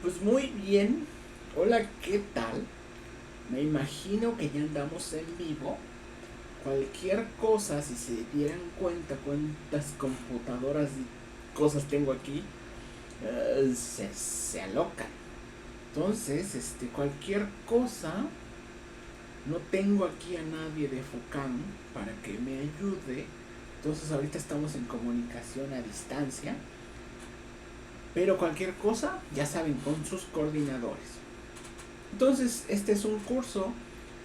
Pues muy bien. Hola, ¿qué tal? Me imagino que ya andamos en vivo. Cualquier cosa, si se dieran cuenta cuántas computadoras y cosas tengo aquí, se alocan. Entonces, cualquier cosa, no tengo aquí a nadie de Fucan para que me ayude. Entonces, ahorita estamos en comunicación a distancia. Pero cualquier cosa, ya saben, con sus coordinadores. Entonces, este es un curso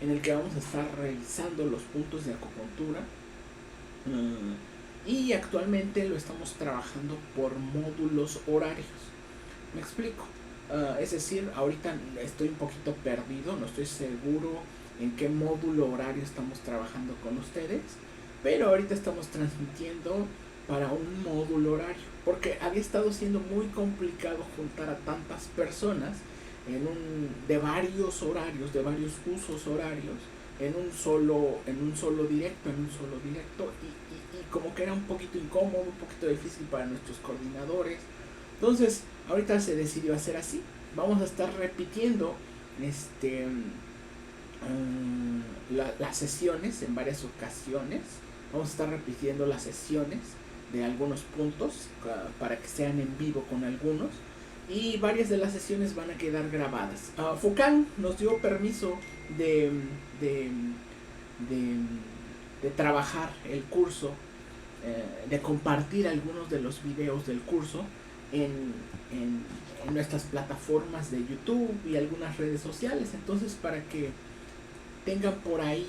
en el que vamos a estar revisando los puntos de acupuntura y actualmente lo estamos trabajando por módulos horarios. ¿Me explico? Es decir, ahorita estoy un poquito perdido, no estoy seguro en qué módulo horario estamos trabajando con ustedes, pero ahorita estamos transmitiendo para un módulo horario, porque había estado siendo muy complicado juntar a tantas personas de varios horarios, de varios usos horarios, en un solo directo y como que era un poquito incómodo, un poquito difícil para nuestros coordinadores. Entonces, ahorita se decidió hacer así. Vamos a estar repitiendo las sesiones en varias ocasiones. Vamos a estar repitiendo las sesiones de algunos puntos para que sean en vivo con algunos. Y varias de las sesiones van a quedar grabadas. Fucan nos dio permiso de, de, de, de trabajar el curso, de compartir algunos de los videos del curso en, en nuestras plataformas de YouTube y algunas redes sociales. Entonces, para que tengan por ahí,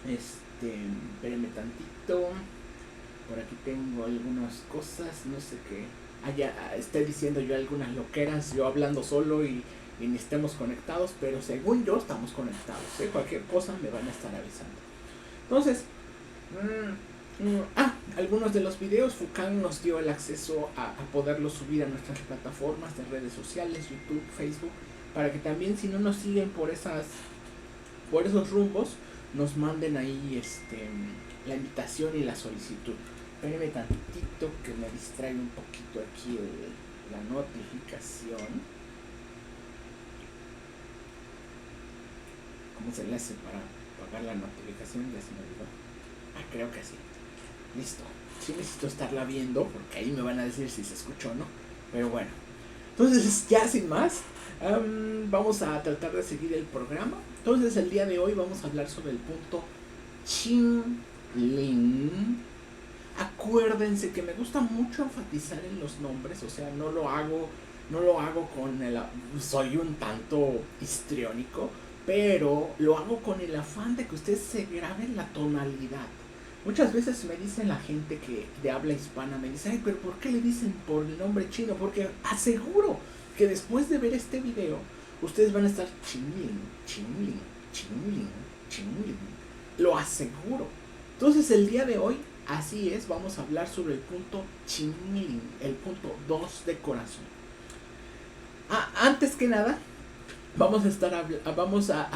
espérenme tantito. Por aquí tengo algunas cosas, no sé qué. Estoy diciendo yo algunas loqueras, yo hablando solo y ni estemos conectados, pero según yo estamos conectados. Cualquier cosa me van a estar avisando. Entonces, algunos de los videos Fucan nos dio el acceso a poderlos subir a nuestras plataformas de redes sociales, YouTube, Facebook, para que también si no nos siguen por esos rumbos, nos manden ahí la invitación y la solicitud. Espérenme tantito que me distrae un poquito aquí la notificación. ¿Cómo se le hace para apagar la notificación? Ya se me olvidó. Creo que sí. Listo. Sí necesito estarla viendo porque ahí me van a decir si se escuchó o no. Pero bueno. Entonces, ya sin más, vamos a tratar de seguir el programa. Entonces, el día de hoy vamos a hablar sobre el punto Qing Ling. Acuérdense que me gusta mucho enfatizar en los nombres, o sea, no lo hago con soy un tanto histriónico, pero lo hago con el afán de que ustedes se graben la tonalidad. Muchas veces me dicen la gente que de habla hispana, me dice, pero ¿por qué le dicen por el nombre chino? Porque aseguro que después de ver este video, ustedes van a estar chingling, chingling, chingling, chingling. Lo aseguro. Entonces el día de hoy, así es, vamos a hablar sobre el punto Qingling, el punto 2 de corazón. Antes que nada, vamos a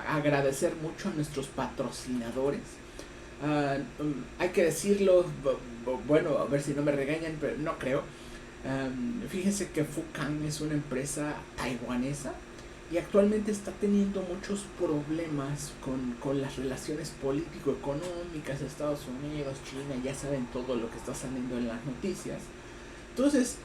agradecer mucho a nuestros patrocinadores. Hay que decirlo, bueno, a ver si no me regañan, pero no creo. Fíjense que Fucan es una empresa taiwanesa y actualmente está teniendo muchos problemas con las relaciones político-económicas de Estados Unidos, China, ya saben todo lo que está saliendo en las noticias. Entonces,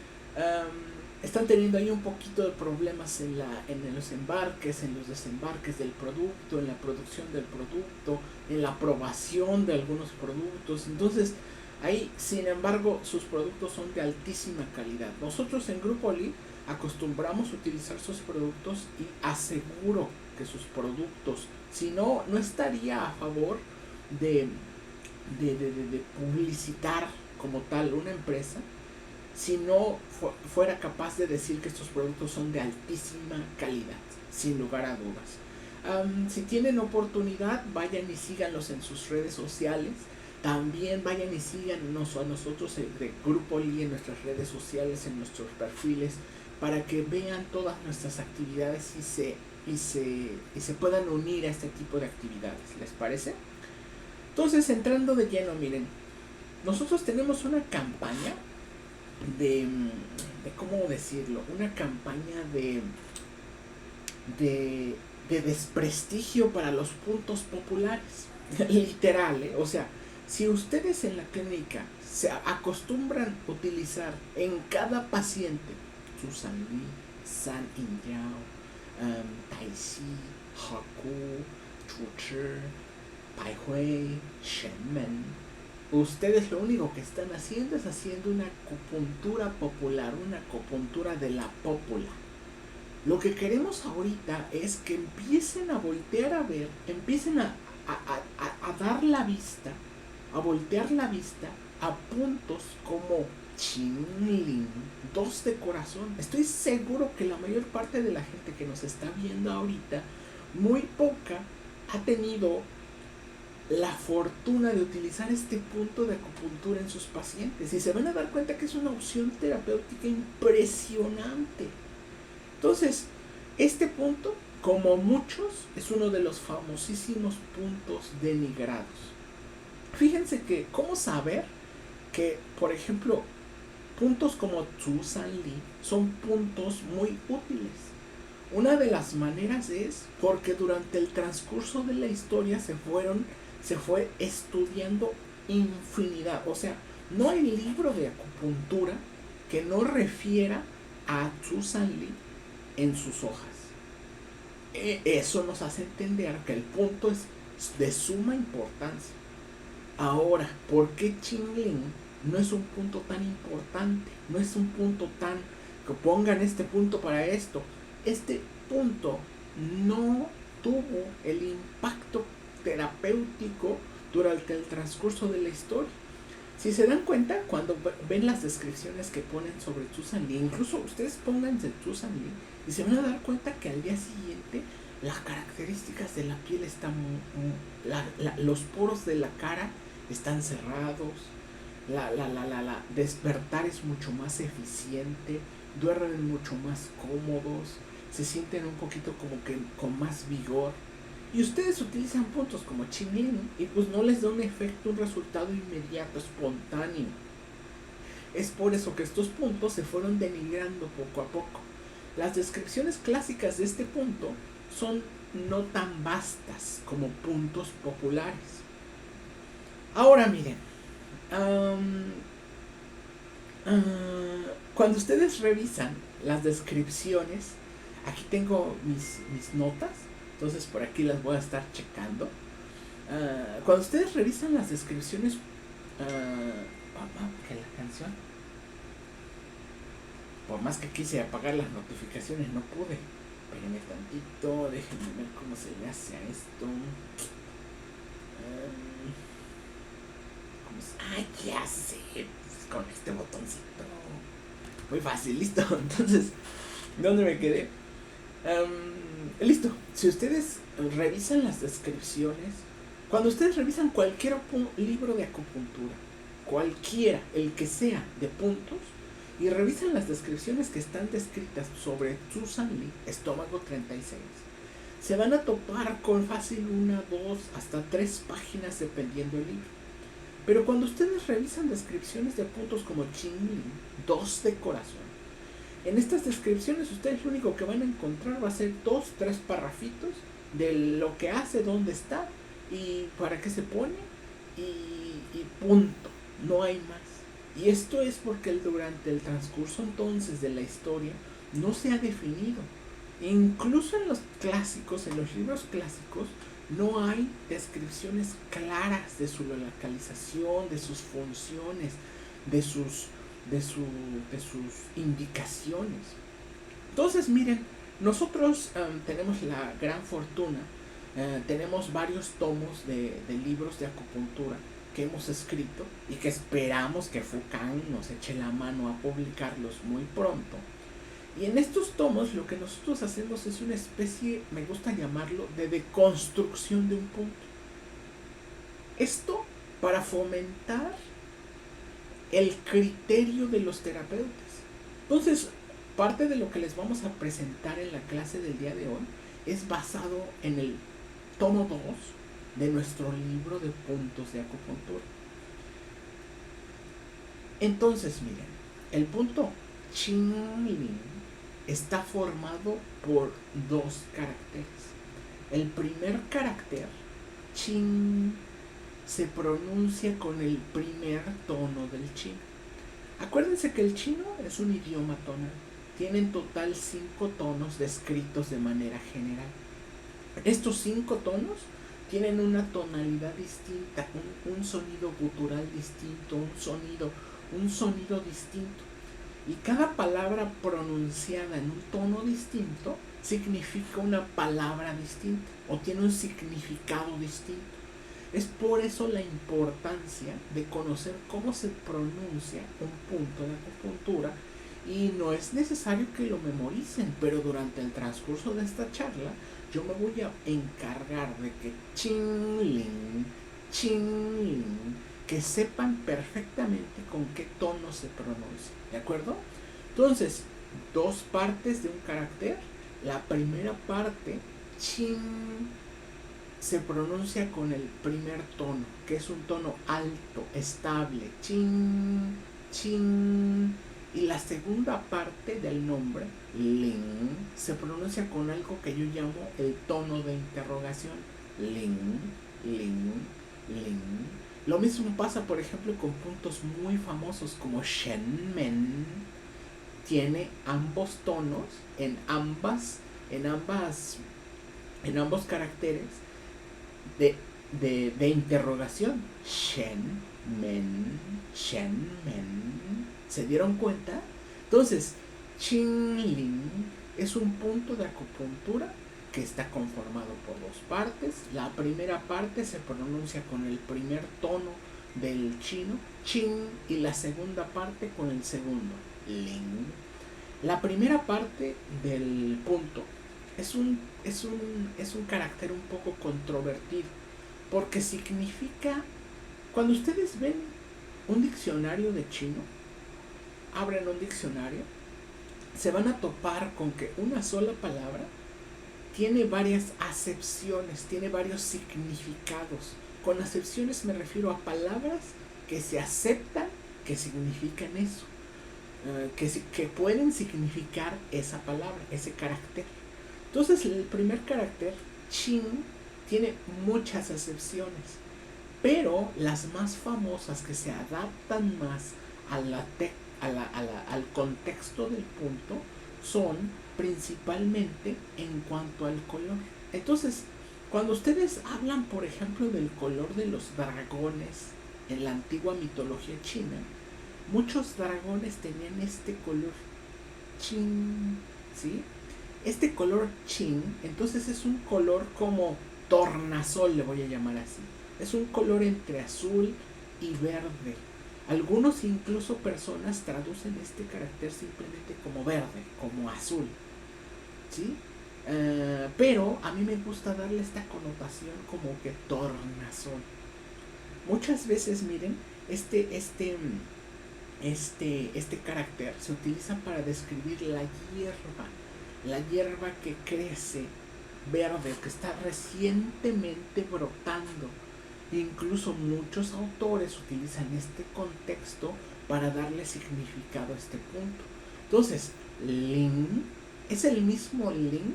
están teniendo ahí un poquito de problemas en los embarques, en los desembarques del producto, en la producción del producto, en la aprobación de algunos productos. Entonces, ahí, sin embargo, sus productos son de altísima calidad. Nosotros en Grupo Lee acostumbramos a utilizar sus productos y aseguro que sus productos, si no, no estaría a favor de publicitar como tal una empresa si no fuera capaz de decir que estos productos son de altísima calidad, sin lugar a dudas. Si tienen oportunidad, vayan y síganlos en sus redes sociales. También vayan y síganos a nosotros de Grupo Lee en nuestras redes sociales, en nuestros perfiles, para que vean todas nuestras actividades y se puedan unir a este tipo de actividades. ¿Les parece? Entonces, entrando de lleno, miren, nosotros tenemos una campaña de ¿cómo decirlo? Una campaña de, de desprestigio para los puntos populares. Literal, ¿eh? O sea, si ustedes en la clínica se acostumbran a utilizar en cada paciente Susan Lee, San Yao, Tai Chi, Haku, Chu Chi, Pai Hui, Shen Men, ustedes lo único que están haciendo es haciendo una acupuntura popular, una acupuntura de la pópula. Lo que queremos ahorita es que empiecen a voltear a ver, empiecen a dar la vista, a voltear la vista a puntos como Qingling, 2 de corazón. Estoy seguro que la mayor parte de la gente que nos está viendo ahorita, muy poca, ha tenido la fortuna de utilizar este punto de acupuntura en sus pacientes y se van a dar cuenta que es una opción terapéutica impresionante. Entonces, este punto, como muchos, es uno de los famosísimos puntos denigrados. Fíjense que, ¿cómo saber que, por ejemplo, puntos como Zhu San Li son puntos muy útiles? Una de las maneras es porque durante el transcurso de la historia se fue estudiando infinidad. O sea, no hay libro de acupuntura que no refiera a Zhu San Li en sus hojas. Eso nos hace entender que el punto es de suma importancia. Ahora, ¿por qué Qingling no es un punto tan importante? No es un punto tan que pongan este punto para esto. Este punto no tuvo el impacto terapéutico durante el transcurso de la historia. Si se dan cuenta, cuando ven las descripciones que ponen sobre Zhu San Li, incluso ustedes pónganse Zhu San Li y se van a dar cuenta que al día siguiente las características de la piel están, los poros de la cara están cerrados, la despertar es mucho más eficiente, duermen mucho más cómodos, se sienten un poquito como que con más vigor. Y ustedes utilizan puntos como Qingling y pues no les da un efecto, un resultado inmediato, espontáneo. Es por eso que estos puntos se fueron denigrando poco a poco. Las descripciones clásicas de este punto son no tan vastas como puntos populares. Ahora miren, cuando ustedes revisan las descripciones, aquí tengo mis notas. Entonces por aquí las voy a estar checando. Cuando ustedes revisan las descripciones, que la canción, por más que quise apagar las notificaciones no pude. Espérenme tantito, déjenme ver cómo se le hace a esto. Ya sé, pues con este botoncito. Muy fácil, listo. Entonces, ¿dónde me quedé? Listo, si ustedes revisan las descripciones, cuando ustedes revisan cualquier libro de acupuntura, cualquiera, el que sea, de puntos, y revisan las descripciones que están descritas sobre Zhu San Li, estómago 36, se van a topar con fácil 1, 2, hasta 3 páginas dependiendo del libro. Pero cuando ustedes revisan descripciones de puntos como Qingling, 2 de corazón, en estas descripciones ustedes lo único que van a encontrar va a ser 2, 3 parrafitos de lo que hace, dónde está y para qué se pone y punto, no hay más. Y esto es porque durante el transcurso entonces de la historia no se ha definido. Incluso en los clásicos, en los libros clásicos, no hay descripciones claras de su localización, de sus funciones, de sus indicaciones. Entonces miren, nosotros tenemos la gran fortuna, tenemos varios tomos de libros de acupuntura que hemos escrito y que esperamos que Fukan nos eche la mano a publicarlos muy pronto. Y en estos tomos lo que nosotros hacemos es una especie, me gusta llamarlo, de deconstrucción de un punto. Esto para fomentar el criterio de los terapeutas. Entonces, parte de lo que les vamos a presentar en la clase del día de hoy es basado en el tomo 2 de nuestro libro de puntos de acupuntura. Entonces, miren, el punto Qinglin está formado por dos caracteres. El primer carácter, Qin, se pronuncia con el primer tono del chino. Acuérdense que el chino es un idioma tonal. Tiene en total 5 tonos descritos de manera general. Estos 5 tonos tienen una tonalidad distinta, un sonido gutural distinto, un sonido distinto. Y cada palabra pronunciada en un tono distinto significa una palabra distinta o tiene un significado distinto. Es por eso la importancia de conocer cómo se pronuncia un punto de acupuntura, y no es necesario que lo memoricen, pero durante el transcurso de esta charla yo me voy a encargar de que Qinglin, que sepan perfectamente con qué tono se pronuncia, ¿de acuerdo? Entonces, dos partes de un carácter. La primera parte, Qin, se pronuncia con el primer tono, que es un tono alto, estable, Qin, Qin. Y la segunda parte del nombre, Lin, se pronuncia con algo que yo llamo el tono de interrogación, Lin, Lin, Lin. Lo mismo pasa, por ejemplo, con puntos muy famosos como Shenmen. Tiene ambos tonos en ambos caracteres de interrogación. Shen, men, Shen, men. ¿Se dieron cuenta? Entonces, Qinglin es un punto de acupuntura que está conformado por dos partes. La primera parte se pronuncia con el primer tono del chino, Qin, y la segunda parte con el segundo, Lin. La primera parte del punto es un carácter un poco controvertido, porque significa, cuando ustedes ven un diccionario de chino, abren un diccionario, se van a topar con que una sola palabra tiene varias acepciones, tiene varios significados. Con acepciones me refiero a palabras que se aceptan que significan eso, que pueden significar esa palabra, ese carácter. Entonces, el primer carácter, Qin, tiene muchas acepciones, pero las más famosas, que se adaptan más al contexto del punto, son principalmente en cuanto al color. Entonces, cuando ustedes hablan, por ejemplo, del color de los dragones en la antigua mitología china, muchos dragones tenían este color, Qin, ¿sí? Este color Qin, entonces, es un color como tornasol, le voy a llamar así. Es un color entre azul y verde. Algunos, incluso personas, traducen este carácter simplemente como verde, como azul, ¿sí? Pero a mí me gusta darle esta connotación como que tornasol. Muchas veces, miren, este carácter se utiliza para describir la hierba que crece verde, que está recientemente brotando. Incluso muchos autores utilizan este contexto para darle significado a este punto. Entonces, Lin es el mismo Lin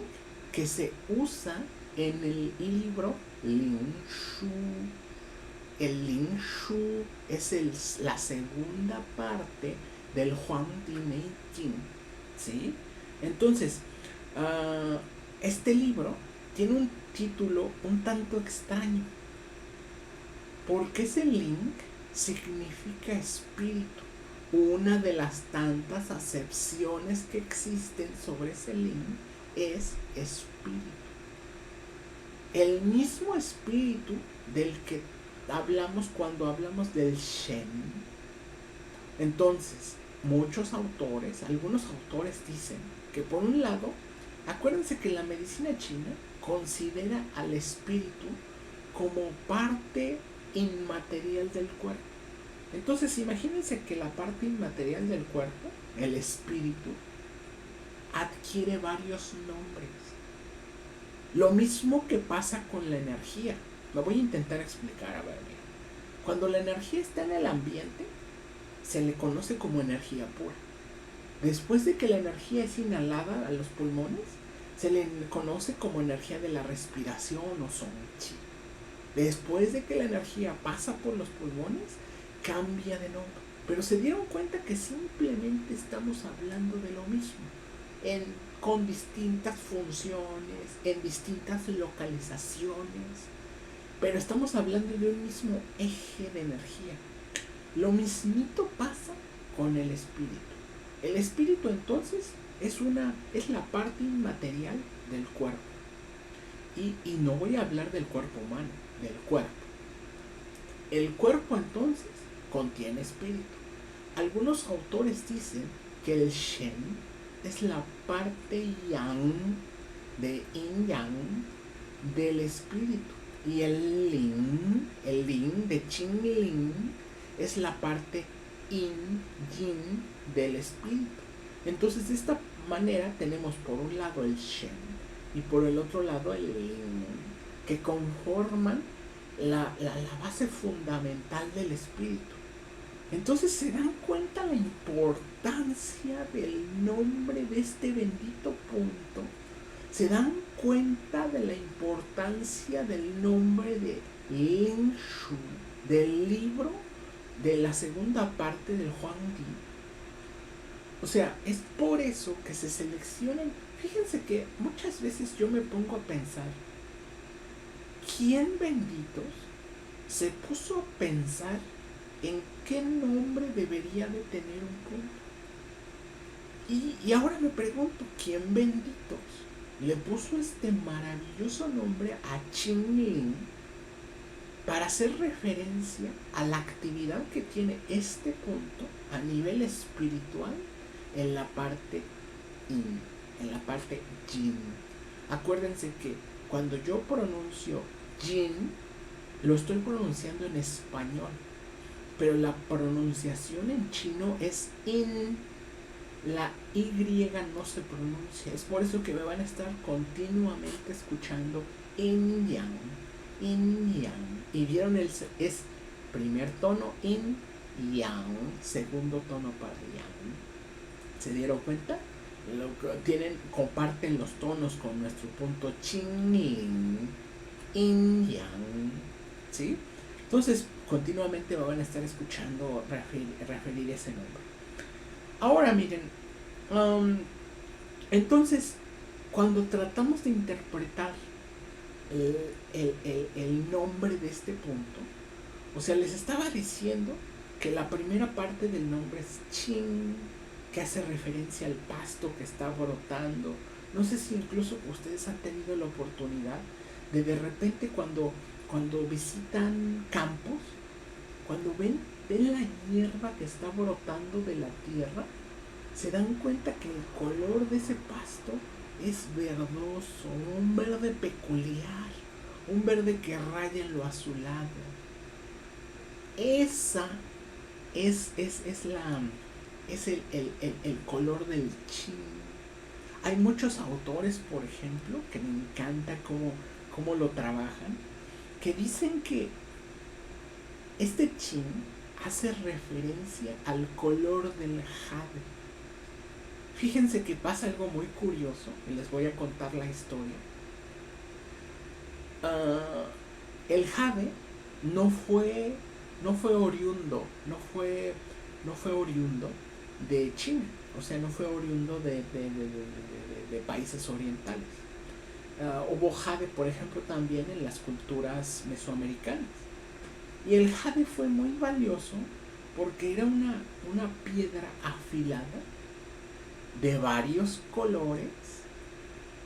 que se usa en el libro Lin Shu. El Lin Shu es la segunda parte del Huang Di Mei Jing, ¿sí? Entonces, este libro tiene un título un tanto extraño, porque ese Lin significa espíritu. Una de las tantas acepciones que existen sobre ese Lin es espíritu. El mismo espíritu del que hablamos cuando hablamos del Shen. Entonces, algunos autores dicen que, por un lado, acuérdense que la medicina china considera al espíritu como parte inmaterial del cuerpo. Entonces, imagínense que la parte inmaterial del cuerpo, el espíritu, adquiere varios nombres. Lo mismo que pasa con la energía. Lo voy a intentar explicar. A ver, mira. Cuando la energía está en el ambiente, se le conoce como energía pura, Después de que la energía es inhalada a los pulmones, se le conoce como energía de la respiración o son chi. Después de que la energía pasa por los pulmones, cambia de nombre. Pero se dieron cuenta que simplemente estamos hablando de lo mismo, con distintas funciones, en distintas localizaciones, pero estamos hablando de un mismo eje de energía. Lo mismito pasa con el espíritu. El espíritu entonces es la parte inmaterial del cuerpo. Y no voy a hablar del cuerpo humano, del cuerpo. El cuerpo entonces contiene espíritu. Algunos autores dicen que el Shen es la parte yang de yin yang del espíritu. Y el Lin de Qing Lin es la parte yin del espíritu. Entonces de esta manera tenemos por un lado el Shen y por el otro lado el Lin, que conforman la base fundamental del espíritu. Entonces se dan cuenta la importancia del nombre de este bendito punto. Se dan cuenta de la importancia del nombre de Ling Shu, del libro de la segunda parte del Huang Di. O sea, es por eso que se seleccionan. Fíjense que muchas veces yo me pongo a pensar, ¿quién benditos se puso a pensar en qué nombre debería de tener un punto? Y ahora me pregunto, ¿quién benditos le puso este maravilloso nombre a Qing Lin para hacer referencia a la actividad que tiene este punto a nivel espiritual en la parte yin, en la parte yin? Acuérdense que cuando yo pronuncio yin, lo estoy pronunciando en español, pero la pronunciación en chino es in. La Y no se pronuncia. Es por eso que me van a estar continuamente escuchando yin yang, yin yang. Y vieron es primer tono yin yang, segundo tono para yang. ¿Se dieron cuenta? Comparten los tonos con nuestro punto Qing Lin, yin yang, ¿sí? Entonces continuamente me van a estar escuchando referir ese nombre. Ahora miren, entonces cuando tratamos de interpretar el nombre de este punto, o sea, les estaba diciendo que la primera parte del nombre es Qing, que hace referencia al pasto que está brotando. No sé si incluso ustedes han tenido la oportunidad de repente cuando visitan campos, cuando ven la hierba que está brotando de la tierra, se dan cuenta que el color de ese pasto es verdoso, un verde peculiar, un verde que raya en lo azulado. Esa es el color del Qing. Hay muchos autores, por ejemplo, que me encanta cómo lo trabajan, que dicen que este Qing hace referencia al color del jade. Fíjense que pasa algo muy curioso y les voy a contar la historia. El jade no fue oriundo de China, o sea, no fue oriundo de países orientales. Hubo jade, por ejemplo, también en las culturas mesoamericanas. Y el jade fue muy valioso porque era una piedra afilada de varios colores,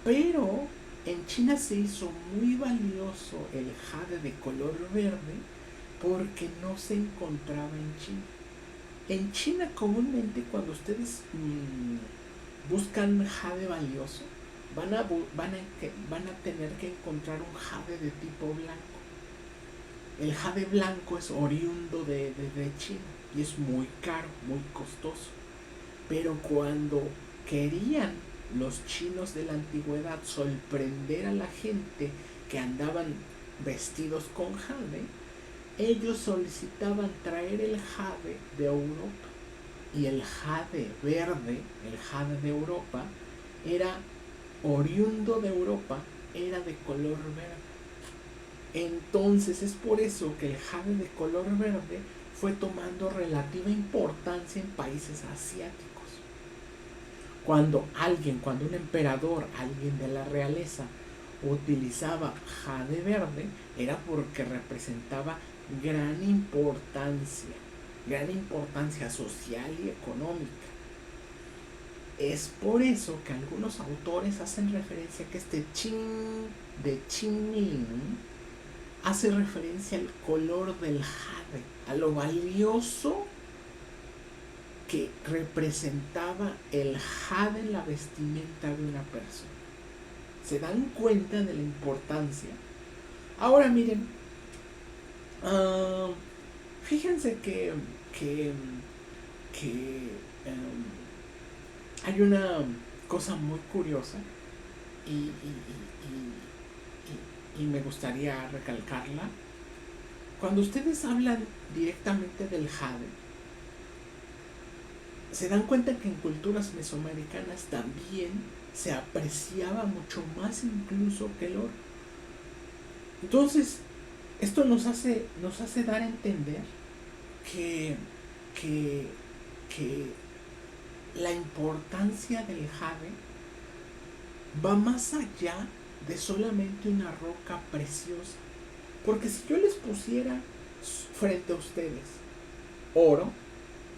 pero en China se hizo muy valioso el jade de color verde porque no se encontraba en China. En China comúnmente cuando ustedes buscan jade valioso, van a tener que encontrar un jade de tipo blanco. El jade blanco es oriundo de China y es muy caro, muy costoso. Pero cuando querían los chinos de la antigüedad sorprender a la gente que andaban vestidos con jade, ellos solicitaban traer el jade de Europa. y el jade verde, el jade de Europa, era oriundo de Europa, era de color verde. Entonces es por eso que el jade de color verde fue tomando relativa importancia en países asiáticos. Cuando un emperador, alguien de la realeza, utilizaba jade verde, era porque representaba gran importancia social y económica. Es por eso que algunos autores hacen referencia a que este Qin de Qingming hace referencia al color del jade, a lo valioso que representaba el jade en la vestimenta de una persona. ¿Se dan cuenta de la importancia? Ahora miren, fíjense que hay una cosa muy curiosa y, me gustaría recalcarla. Cuando ustedes hablan directamente del jade, se dan cuenta que en culturas mesoamericanas también se apreciaba mucho más incluso que el oro. Entonces, esto nos hace dar a entender que la importancia del jade va más allá de solamente una roca preciosa. Porque si yo les pusiera frente a ustedes oro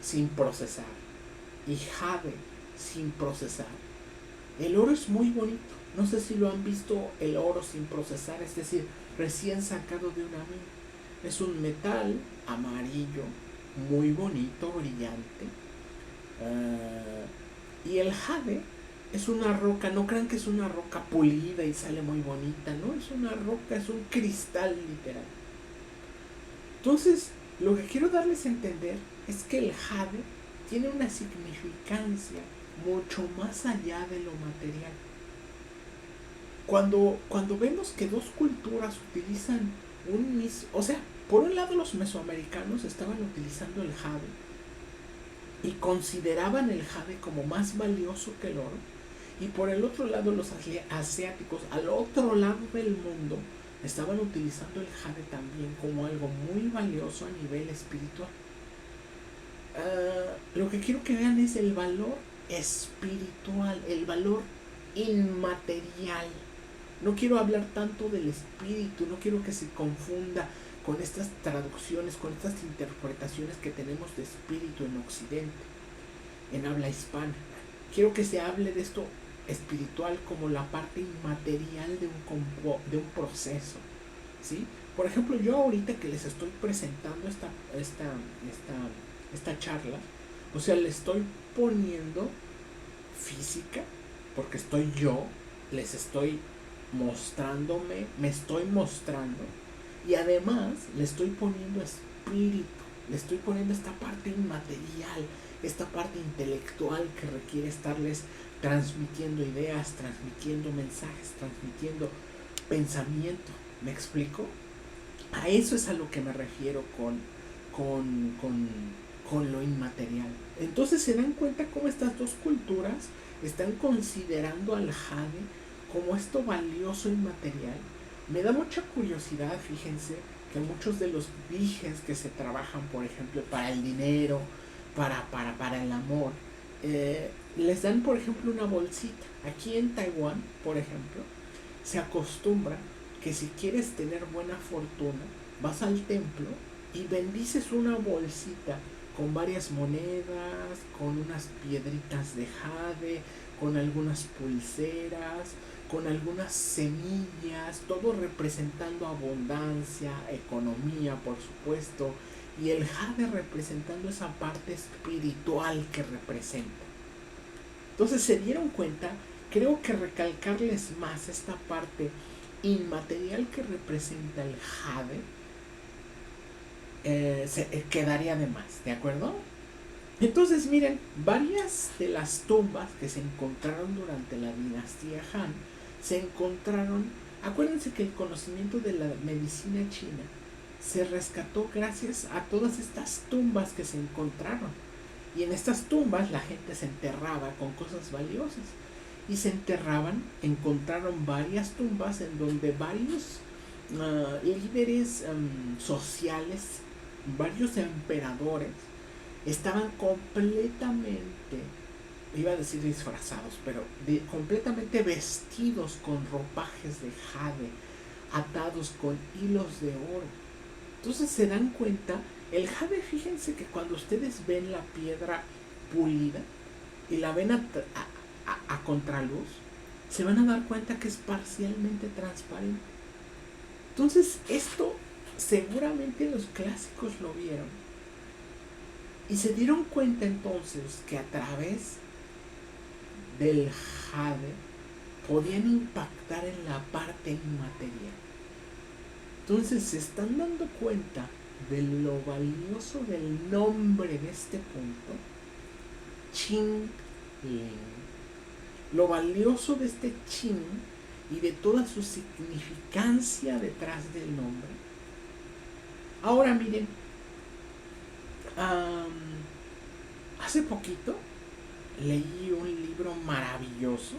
sin procesar y jade sin procesar, el oro es muy bonito. No sé si lo han visto, el oro sin procesar, es decir, recién sacado de una mina. Es un metal amarillo, muy bonito, brillante. Y el jade es una roca, no crean que es una roca pulida y sale muy bonita, no, es una roca, es un cristal literal. Entonces, lo que quiero darles a entender es que el jade tiene una significancia mucho más allá de lo material. Cuando vemos que dos culturas utilizan un mismo, o sea, por un lado los mesoamericanos estaban utilizando el jade y consideraban el jade como más valioso que el oro, y por el otro lado los asiáticos, al otro lado del mundo, estaban utilizando el jade también como algo muy valioso a nivel espiritual. Lo que quiero que vean es el valor espiritual, el valor inmaterial. No quiero hablar tanto del espíritu, no quiero que se confunda con estas traducciones, con estas interpretaciones que tenemos de espíritu en Occidente, en habla hispana. Quiero que se hable de esto espiritual como la parte inmaterial de un proceso, ¿sí? Por ejemplo, yo ahorita que les estoy presentando esta charla, o sea, le estoy poniendo física, porque estoy yo, les estoy mostrándome, me estoy mostrando, y además le estoy poniendo espíritu, le estoy poniendo esta parte inmaterial, esta parte intelectual que requiere estarles transmitiendo ideas, transmitiendo mensajes, transmitiendo pensamiento. ¿Me explico? A eso es a lo que me refiero con lo inmaterial. Entonces se dan cuenta cómo estas dos culturas están considerando al jade como esto valioso inmaterial. Me da mucha curiosidad, fíjense, que muchos de los dijes que se trabajan, por ejemplo, para el dinero, para el amor, les dan, por ejemplo, una bolsita. Aquí en Taiwán, por ejemplo, se acostumbra que si quieres tener buena fortuna, vas al templo y bendices una bolsita con varias monedas, con unas piedritas de jade, con algunas pulseras, con algunas semillas, todo representando abundancia, economía, por supuesto, y el jade representando esa parte espiritual que representa. Entonces se dieron cuenta, creo que recalcarles más esta parte inmaterial que representa el jade, quedaría de más, ¿de acuerdo? Entonces miren, varias de las tumbas que se encontraron durante la dinastía Han, se encontraron, acuérdense que el conocimiento de la medicina china se rescató gracias a todas estas tumbas que se encontraron. Y en estas tumbas la gente se enterraba con cosas valiosas. Y se enterraban, encontraron varias tumbas en donde varios líderes sociales, varios emperadores, estaban completamente, iba a decir disfrazados, pero completamente vestidos con ropajes de jade, atados con hilos de oro. Entonces se dan cuenta, el jade, fíjense que cuando ustedes ven la piedra pulida y la ven a contraluz, se van a dar cuenta que es parcialmente transparente. Entonces esto seguramente los clásicos lo vieron y se dieron cuenta entonces que a través del jade podían impactar en la parte inmaterial. Entonces se están dando cuenta de lo valioso del nombre de este punto, Qing Ling. Lo valioso de este Qing y de toda su significancia detrás del nombre. Ahora miren, hace poquito leí un libro maravilloso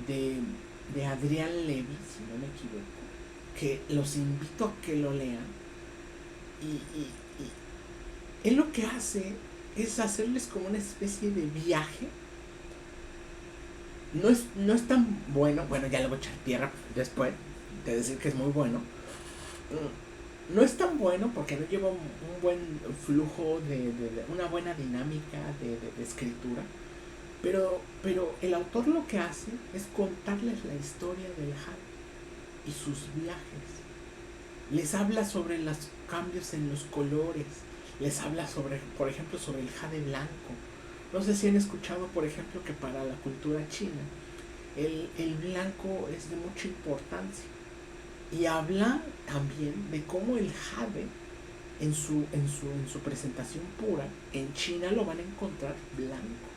de Adrián Levy, si no me equivoco, que los invito a que lo lean. Y él lo que hace es hacerles como una especie de viaje. No es tan bueno, ya le voy a echar tierra después de decir que es muy bueno. No es tan bueno porque no lleva un buen flujo de una buena dinámica de escritura, pero el autor lo que hace es contarles la historia del jade y sus viajes. Les habla sobre los cambios en los colores, les habla sobre, por ejemplo, sobre el jade blanco. No sé si han escuchado, por ejemplo, que para la cultura china el blanco es de mucha importancia. Y habla también de cómo el jade en su presentación pura en China lo van a encontrar blanco.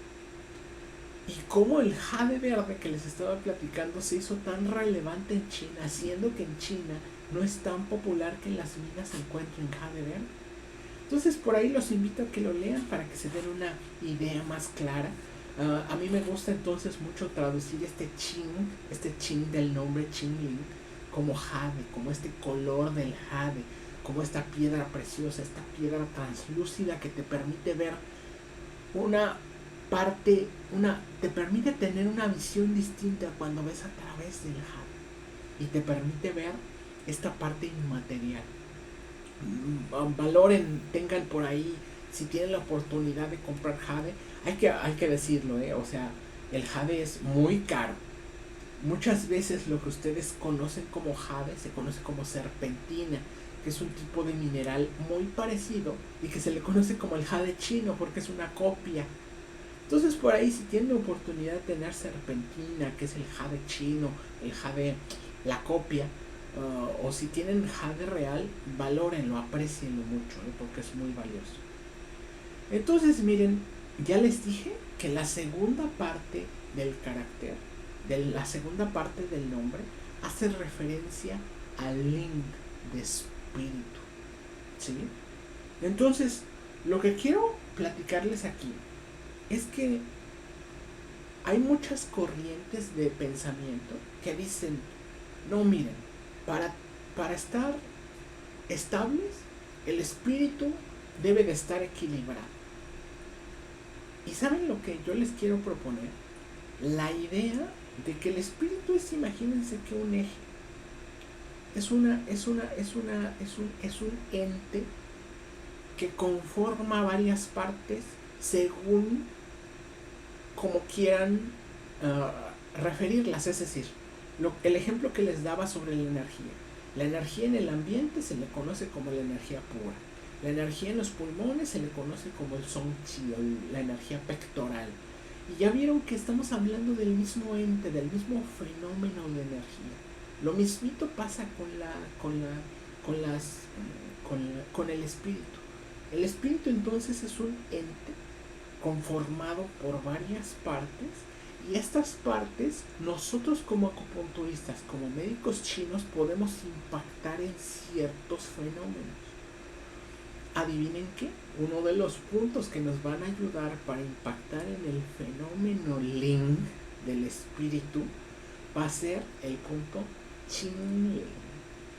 Y cómo el jade verde que les estaba platicando se hizo tan relevante en China, siendo que en China no es tan popular que en las minas se encuentren jade verde. Entonces por ahí los invito a que lo lean para que se den una idea más clara. A mí me gusta entonces mucho traducir este Qing del nombre Qing Ling como jade, como este color del jade, como esta piedra preciosa, esta piedra translúcida que te permite ver una parte, te permite tener una visión distinta cuando ves a través del jade y te permite ver esta parte inmaterial. Valoren, tengan por ahí, si tienen la oportunidad de comprar jade, hay que decirlo, o sea, el jade es muy caro. Muchas veces lo que ustedes conocen como jade se conoce como serpentina, que es un tipo de mineral muy parecido y que se le conoce como el jade chino porque es una copia. Entonces por ahí, si tienen la oportunidad de tener serpentina, que es el jade chino, el jade, la copia, o si tienen jade real, valórenlo, aprecienlo mucho, porque es muy valioso. Entonces miren, ya les dije que la segunda parte del carácter, la segunda parte del nombre, hace referencia al Ling de espíritu, ¿sí? Entonces, lo que quiero platicarles aquí es que hay muchas corrientes de pensamiento que dicen, no, miren, para estar estables, el espíritu debe de estar equilibrado. ¿Y saben lo que yo les quiero proponer? La idea de que el espíritu es, imagínense que un eje, es un ente que conforma varias partes según como quieran referirlas. Es decir, el ejemplo que les daba sobre la energía en el ambiente se le conoce como la energía pura, la energía en los pulmones se le conoce como el Song Chi, la energía pectoral. Y ya vieron que estamos hablando del mismo ente, del mismo fenómeno de energía. Lo mismito pasa con el espíritu. El espíritu entonces es un ente conformado por varias partes, y estas partes nosotros como acupunturistas, como médicos chinos, podemos impactar en ciertos fenómenos. adivinen qué, uno de los puntos que nos van a ayudar para impactar en el fenómeno Ling del espíritu va a ser el punto Qing Ling,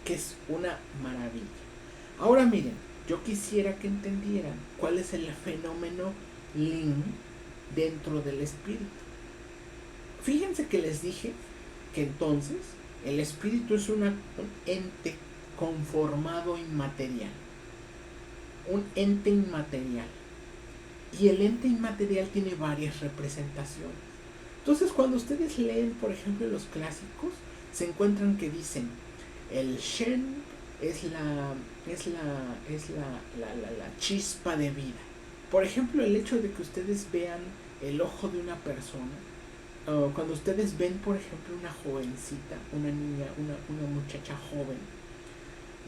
que es una maravilla. Ahora miren, yo quisiera que entendieran cuál es el fenómeno Ling dentro del espíritu. Fíjense que les dije que entonces el espíritu es un ente conformado inmaterial. Un ente inmaterial. Y el ente inmaterial tiene varias representaciones. Entonces, cuando ustedes leen, por ejemplo, los clásicos, se encuentran que dicen, el Shen es la chispa de vida. Por ejemplo, el hecho de que ustedes vean el ojo de una persona, cuando ustedes ven, por ejemplo, una jovencita, una niña, una muchacha joven,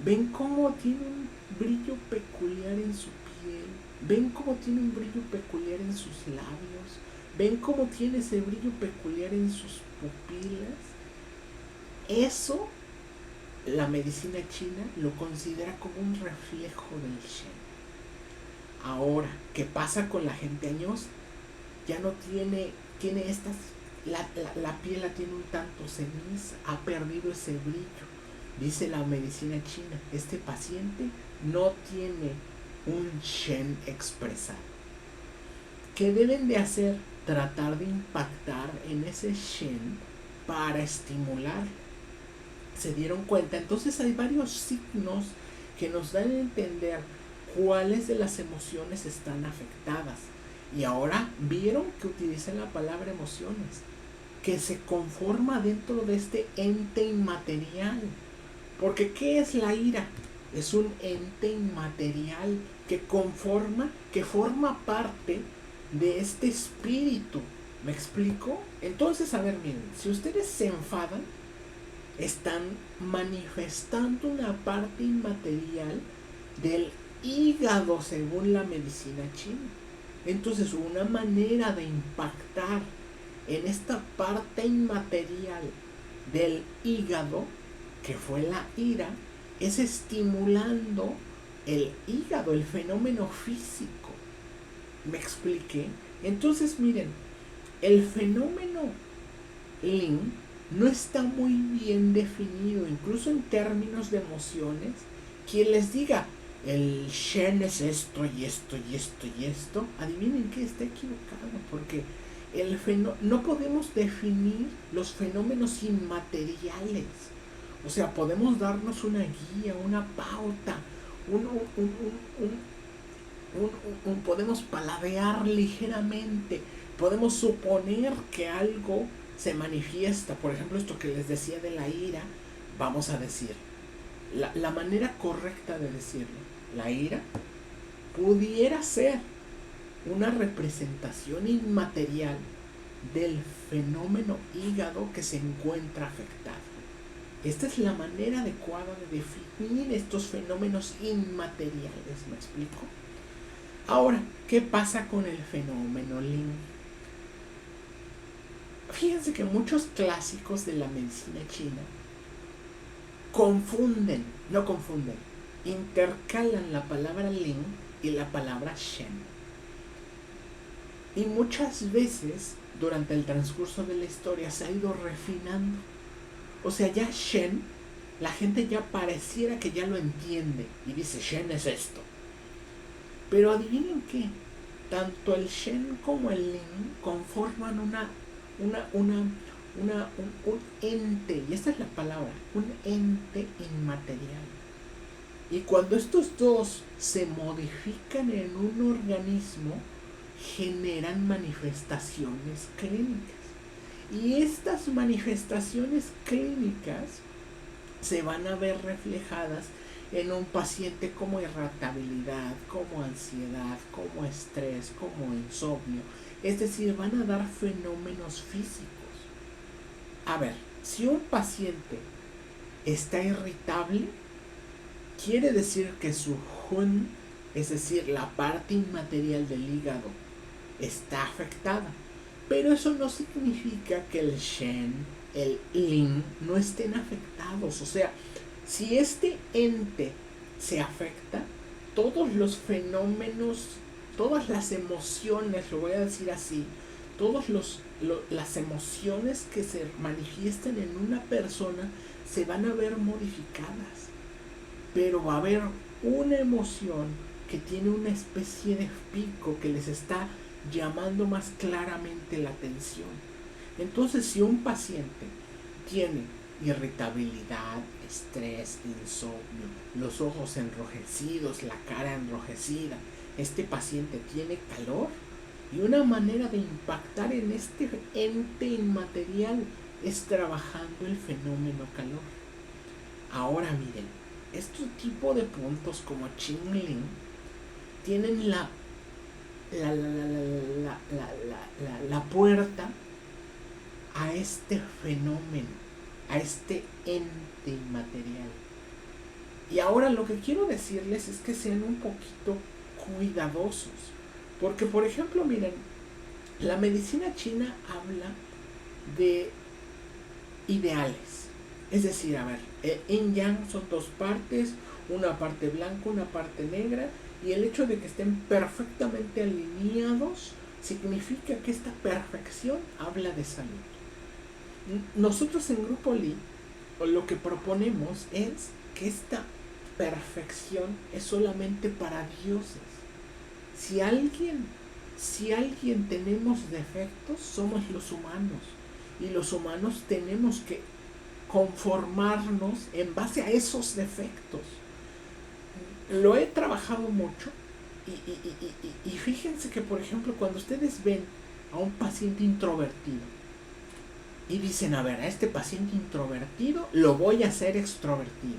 ven cómo tiene un brillo peculiar en su piel, ven cómo tiene un brillo peculiar en sus labios, ven cómo tiene ese brillo peculiar en sus pupilas. Eso la medicina china lo considera como un reflejo del Shen. Ahora, ¿qué pasa con la gente añosa? Ya no tiene estas, la piel la tiene un tanto ceniza, ha perdido ese brillo. Dice la medicina china, este paciente no tiene un Shen expresado. ¿Qué deben de hacer? Tratar de impactar en ese Shen para estimularlo. ¿Se dieron cuenta? Entonces hay varios signos que nos dan a entender cuáles de las emociones están afectadas. Y ahora vieron que utilizan la palabra emociones, que se conforma dentro de este ente inmaterial. Porque ¿qué es la ira? Es un ente inmaterial que forma parte de este espíritu. ¿Me explico? Entonces, a ver, miren, si ustedes se enfadan, están manifestando una parte inmaterial del hígado según la medicina china. Entonces, una manera de impactar en esta parte inmaterial del hígado, que fue la ira, es estimulando el hígado, el fenómeno físico. ¿Me expliqué? Entonces, miren, el fenómeno Ling no está muy bien definido, incluso en términos de emociones. Quien les diga, el Shen es esto y esto y esto y esto, adivinen que está equivocado, porque no podemos definir los fenómenos inmateriales. O sea, podemos darnos una guía, una pauta, podemos paladear ligeramente, podemos suponer que algo se manifiesta. Por ejemplo, esto que les decía de la ira, vamos a decir, la manera correcta de decirlo, la ira pudiera ser una representación inmaterial del fenómeno hígado que se encuentra afectado. Esta es la manera adecuada de definir estos fenómenos inmateriales, ¿me explico? Ahora, ¿qué pasa con el fenómeno Ling? Fíjense que muchos clásicos de la medicina china intercalan la palabra Ling y la palabra Shen. Y muchas veces, durante el transcurso de la historia, se ha ido refinando. O sea, ya Shen, la gente ya pareciera que ya lo entiende y dice, Shen es esto. Pero adivinen qué, tanto el Shen como el Ling conforman un ente, y esta es la palabra, un ente inmaterial. Y cuando estos dos se modifican en un organismo, generan manifestaciones clínicas. Y estas manifestaciones clínicas se van a ver reflejadas en un paciente como irritabilidad, como ansiedad, como estrés, como insomnio. Es decir, van a dar fenómenos físicos. A ver, si un paciente está irritable, quiere decir que su Hun, es decir, la parte inmaterial del hígado, está afectada. Pero eso no significa que el Shen, el Ling, no estén afectados. O sea, si este ente se afecta, todos los fenómenos, todas las emociones, lo voy a decir así, todas las emociones que se manifiestan en una persona se van a ver modificadas, pero va a haber una emoción que tiene una especie de pico que les está llamando más claramente la atención. Entonces, si un paciente tiene irritabilidad, estrés, insomnio, los ojos enrojecidos, la cara enrojecida, este paciente tiene calor, y una manera de impactar en este ente inmaterial es trabajando el fenómeno calor. Ahora miren, este tipo de puntos como Qingling tienen la puerta a este fenómeno, a este ente inmaterial. Y ahora lo que quiero decirles es que sean un poquito cuidadosos, porque por ejemplo, miren, la medicina china habla de ideales, es decir, a ver, el yin yang son dos partes, una parte blanca, una parte negra, y el hecho de que estén perfectamente alineados significa que esta perfección habla de salud. Nosotros en Grupo Li lo que proponemos es que esta perfección es solamente para dioses. Si alguien tenemos defectos, somos los humanos, y los humanos tenemos que conformarnos en base a esos defectos. Lo he trabajado mucho y fíjense que, por ejemplo, cuando ustedes ven a un paciente introvertido y dicen, a ver, a este paciente introvertido lo voy a hacer extrovertido,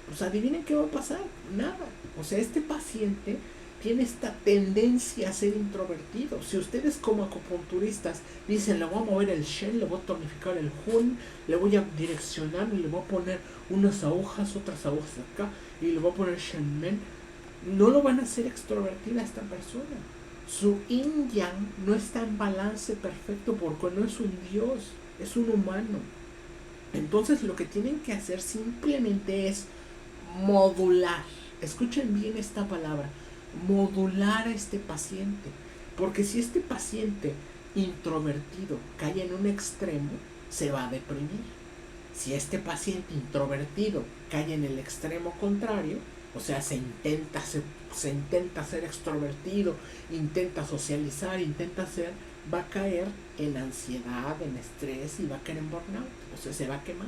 pues adivinen qué va a pasar, nada. O sea, este paciente tiene esta tendencia a ser introvertido. Si ustedes como acupunturistas dicen, le voy a mover el Shen, le voy a tonificar el Hun, le voy a direccionar y le voy a poner unas agujas, otras agujas acá, y le voy a poner Shen Men, no lo van a hacer extrovertida a esta persona. Su yin yang no está en balance perfecto porque no es un dios, es un humano. Entonces lo que tienen que hacer simplemente es modular. Escuchen bien esta palabra, modular a este paciente, porque si este paciente introvertido cae en un extremo, se va a deprimir. Si este paciente introvertido cae en el extremo contrario, o sea, se intenta ser extrovertido, intenta socializar, va a caer en ansiedad, en estrés, y va a caer en burnout, o sea, se va a quemar.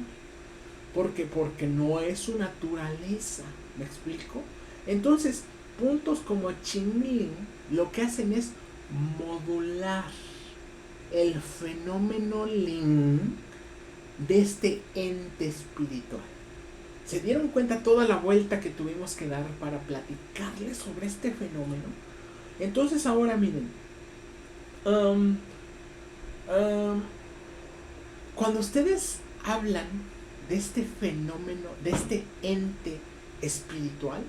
¿Por qué? Porque no es su naturaleza. ¿Me explico? Entonces, puntos como Qingling lo que hacen es modular el fenómeno Ling de este ente espiritual. ¿Se dieron cuenta toda la vuelta que tuvimos que dar para platicarles sobre este fenómeno? Entonces ahora miren, cuando ustedes hablan de este fenómeno, de este ente espiritual,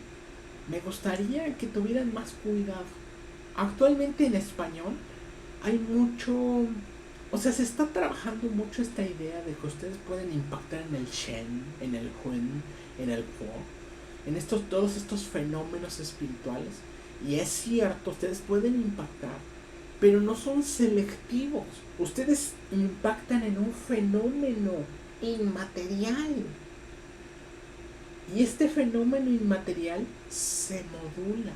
me gustaría que tuvieran más cuidado. Actualmente en español hay mucho, o sea, se está trabajando mucho esta idea de que ustedes pueden impactar en el Shen, en el Hun, en el Kuo, en todos estos fenómenos espirituales. Y es cierto, ustedes pueden impactar, pero no son selectivos. Ustedes impactan en un fenómeno inmaterial. Y este fenómeno inmaterial se modula.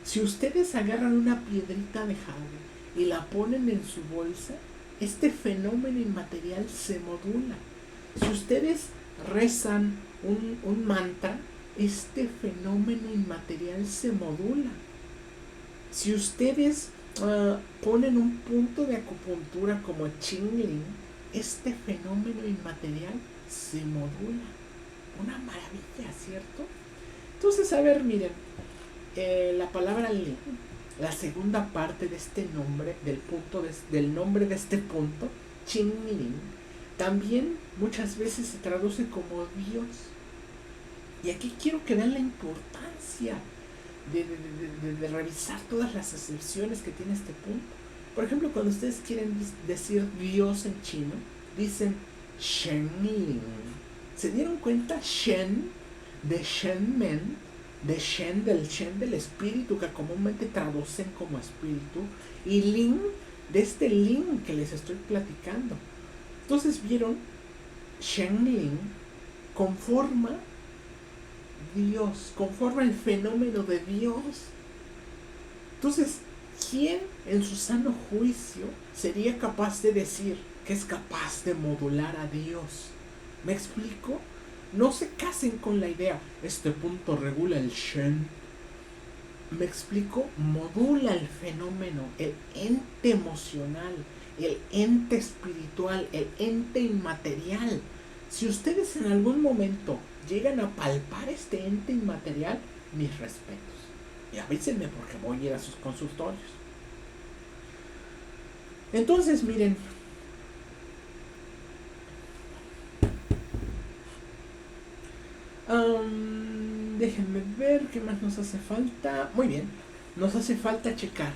Si ustedes agarran una piedrita de jade y la ponen en su bolsa, este fenómeno inmaterial se modula. Si ustedes rezan un mantra, este fenómeno inmaterial se modula. Si ustedes ponen un punto de acupuntura como Qingling, este fenómeno inmaterial se modula. Una maravilla, ¿cierto? Entonces, a ver, miren, la palabra Li, la segunda parte de este nombre, del nombre de este punto, Qingling, también muchas veces se traduce como Dios. Y aquí quiero que vean la importancia de revisar todas las acepciones que tiene este punto. Por ejemplo, cuando ustedes quieren decir Dios en chino, dicen Shen Ling. ¿Se dieron cuenta? Shen de Shen Men de Shen del espíritu, que comúnmente traducen como espíritu, y Lin, de este Lin que les estoy platicando. Entonces vieron, Shen Lin conforma Dios, conforma el fenómeno de Dios. Entonces, ¿quién en su sano juicio sería capaz de decir que es capaz de modular a Dios? ¿Me explico? No se casen con la idea, este punto regula el Shen. Me explico, modula el fenómeno, el ente emocional, el ente espiritual, el ente inmaterial. Si ustedes en algún momento llegan a palpar este ente inmaterial, mis respetos. Y avísenme porque voy a ir a sus consultorios. Entonces, miren, déjenme ver qué más nos hace falta. Muy bien, nos hace falta checar.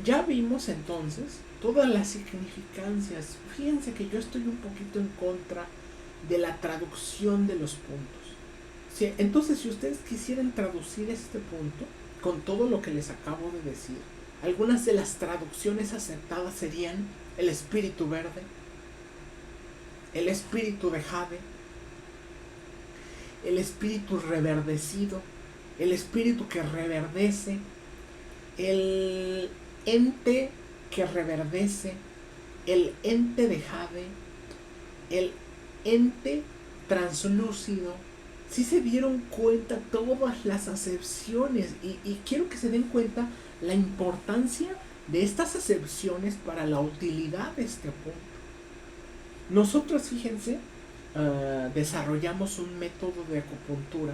Ya vimos entonces todas las significancias. Fíjense que yo estoy un poquito en contra de la traducción de los puntos. Sí, entonces, si ustedes quisieran traducir este punto con todo lo que les acabo de decir, algunas de las traducciones aceptadas serían el espíritu verde, el espíritu de jade, el espíritu reverdecido, el espíritu que reverdece, el ente que reverdece, el ente de jade, el ente translúcido. Si se dieron cuenta todas las acepciones, y quiero que se den cuenta la importancia de estas acepciones para la utilidad de este punto. Nosotros, fíjense, desarrollamos un método de acupuntura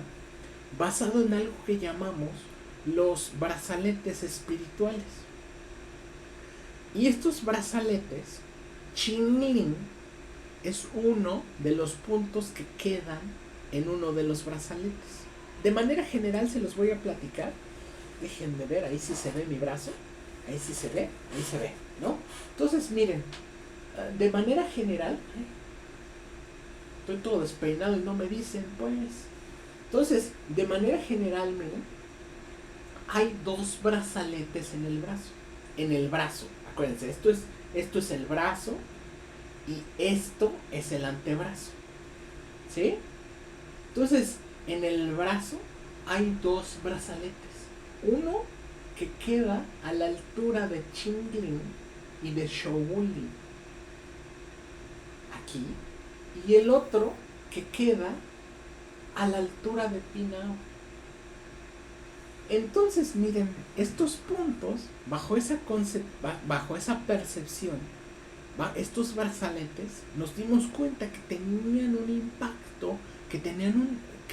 basado en algo que llamamos los brazaletes espirituales. Y estos brazaletes, Qingling es uno de los puntos que quedan en uno de los brazaletes. De manera general se los voy a platicar. Déjenme ver, ahí sí se ve mi brazo. Ahí sí se ve, ¿no? Entonces, miren, de manera general, estoy todo despeinado y no me dicen, pues. Entonces, de manera general, miren, hay dos brazaletes en el brazo. En el brazo, acuérdense, esto es el brazo y esto es el antebrazo. ¿Sí? Entonces, en el brazo hay dos brazaletes. Uno que queda a la altura de Qingling y de Shouwuli, aquí, y el otro que queda a la altura de Pinao. Entonces, miren, estos puntos, bajo esa percepción, estos brazaletes, nos dimos cuenta que tenían un impacto, que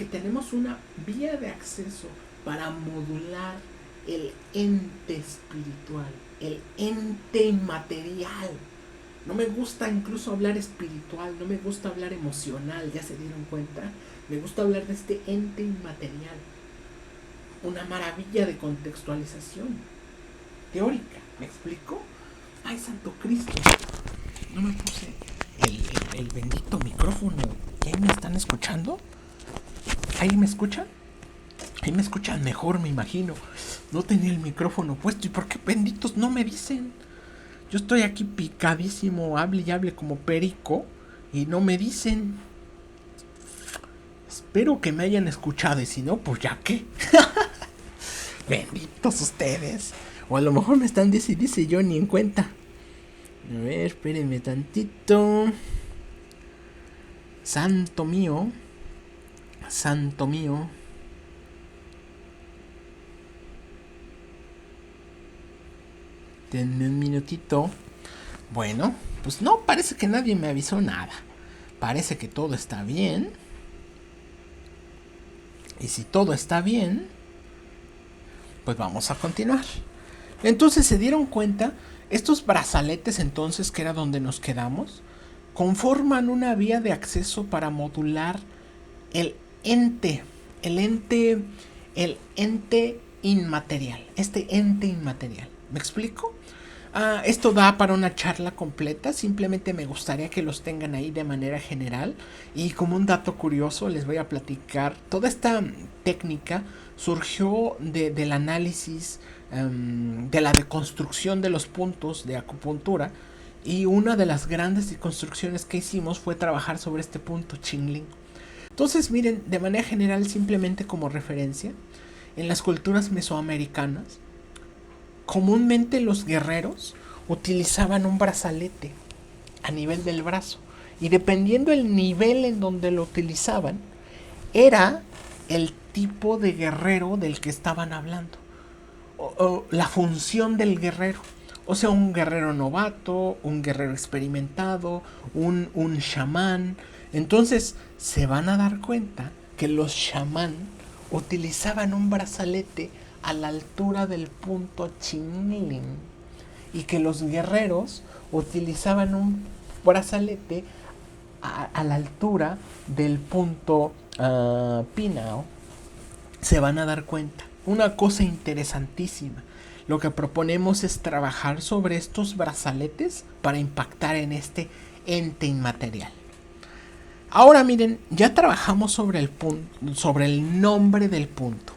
tenemos una vía de acceso para modular el ente espiritual, el ente inmaterial. No me gusta incluso hablar espiritual, no me gusta hablar emocional, ya se dieron cuenta. Me gusta hablar de este ente inmaterial. Una maravilla de contextualización teórica, ¿me explico? Ay, santo Cristo, no me puse el bendito micrófono. ¿Y ahí me están escuchando? ¿Ahí me escuchan? Ahí me escuchan mejor, me imagino. No tenía el micrófono puesto. ¿Y por qué benditos no me dicen? Yo estoy aquí picadísimo, hable y hable como perico, y no me dicen. Espero que me hayan escuchado, y si no, pues ya qué. Benditos ustedes. O a lo mejor me están dice yo ni en cuenta. A ver, espérenme tantito. Santo mío. Santo mío. Denme un minutito. Bueno, pues no, parece que nadie me avisó nada. Parece que todo está bien. Y si todo está bien, pues vamos a continuar. Entonces se dieron cuenta, estos brazaletes entonces, que era donde nos quedamos, conforman una vía de acceso para modular el ente inmaterial, este ente inmaterial. ¿Me explico? Esto da para una charla completa, simplemente me gustaría que los tengan ahí de manera general. Y como un dato curioso les voy a platicar, toda esta técnica surgió del análisis, de la deconstrucción de los puntos de acupuntura. Y una de las grandes deconstrucciones que hicimos fue trabajar sobre este punto Qingling. Entonces miren, de manera general, simplemente como referencia, en las culturas mesoamericanas, comúnmente los guerreros utilizaban un brazalete a nivel del brazo. Y dependiendo el nivel en donde lo utilizaban, era el tipo de guerrero del que estaban hablando. O la función del guerrero. O sea, un guerrero novato, un guerrero experimentado, un chamán. Entonces se van a dar cuenta que los chamán utilizaban un brazalete a la altura del punto Qingling y que los guerreros utilizaban un brazalete a la altura del punto Pinao. Se van a dar cuenta. Una cosa interesantísima. Lo que proponemos es trabajar sobre estos brazaletes para impactar en este ente inmaterial. Ahora miren, ya trabajamos sobre el nombre del punto.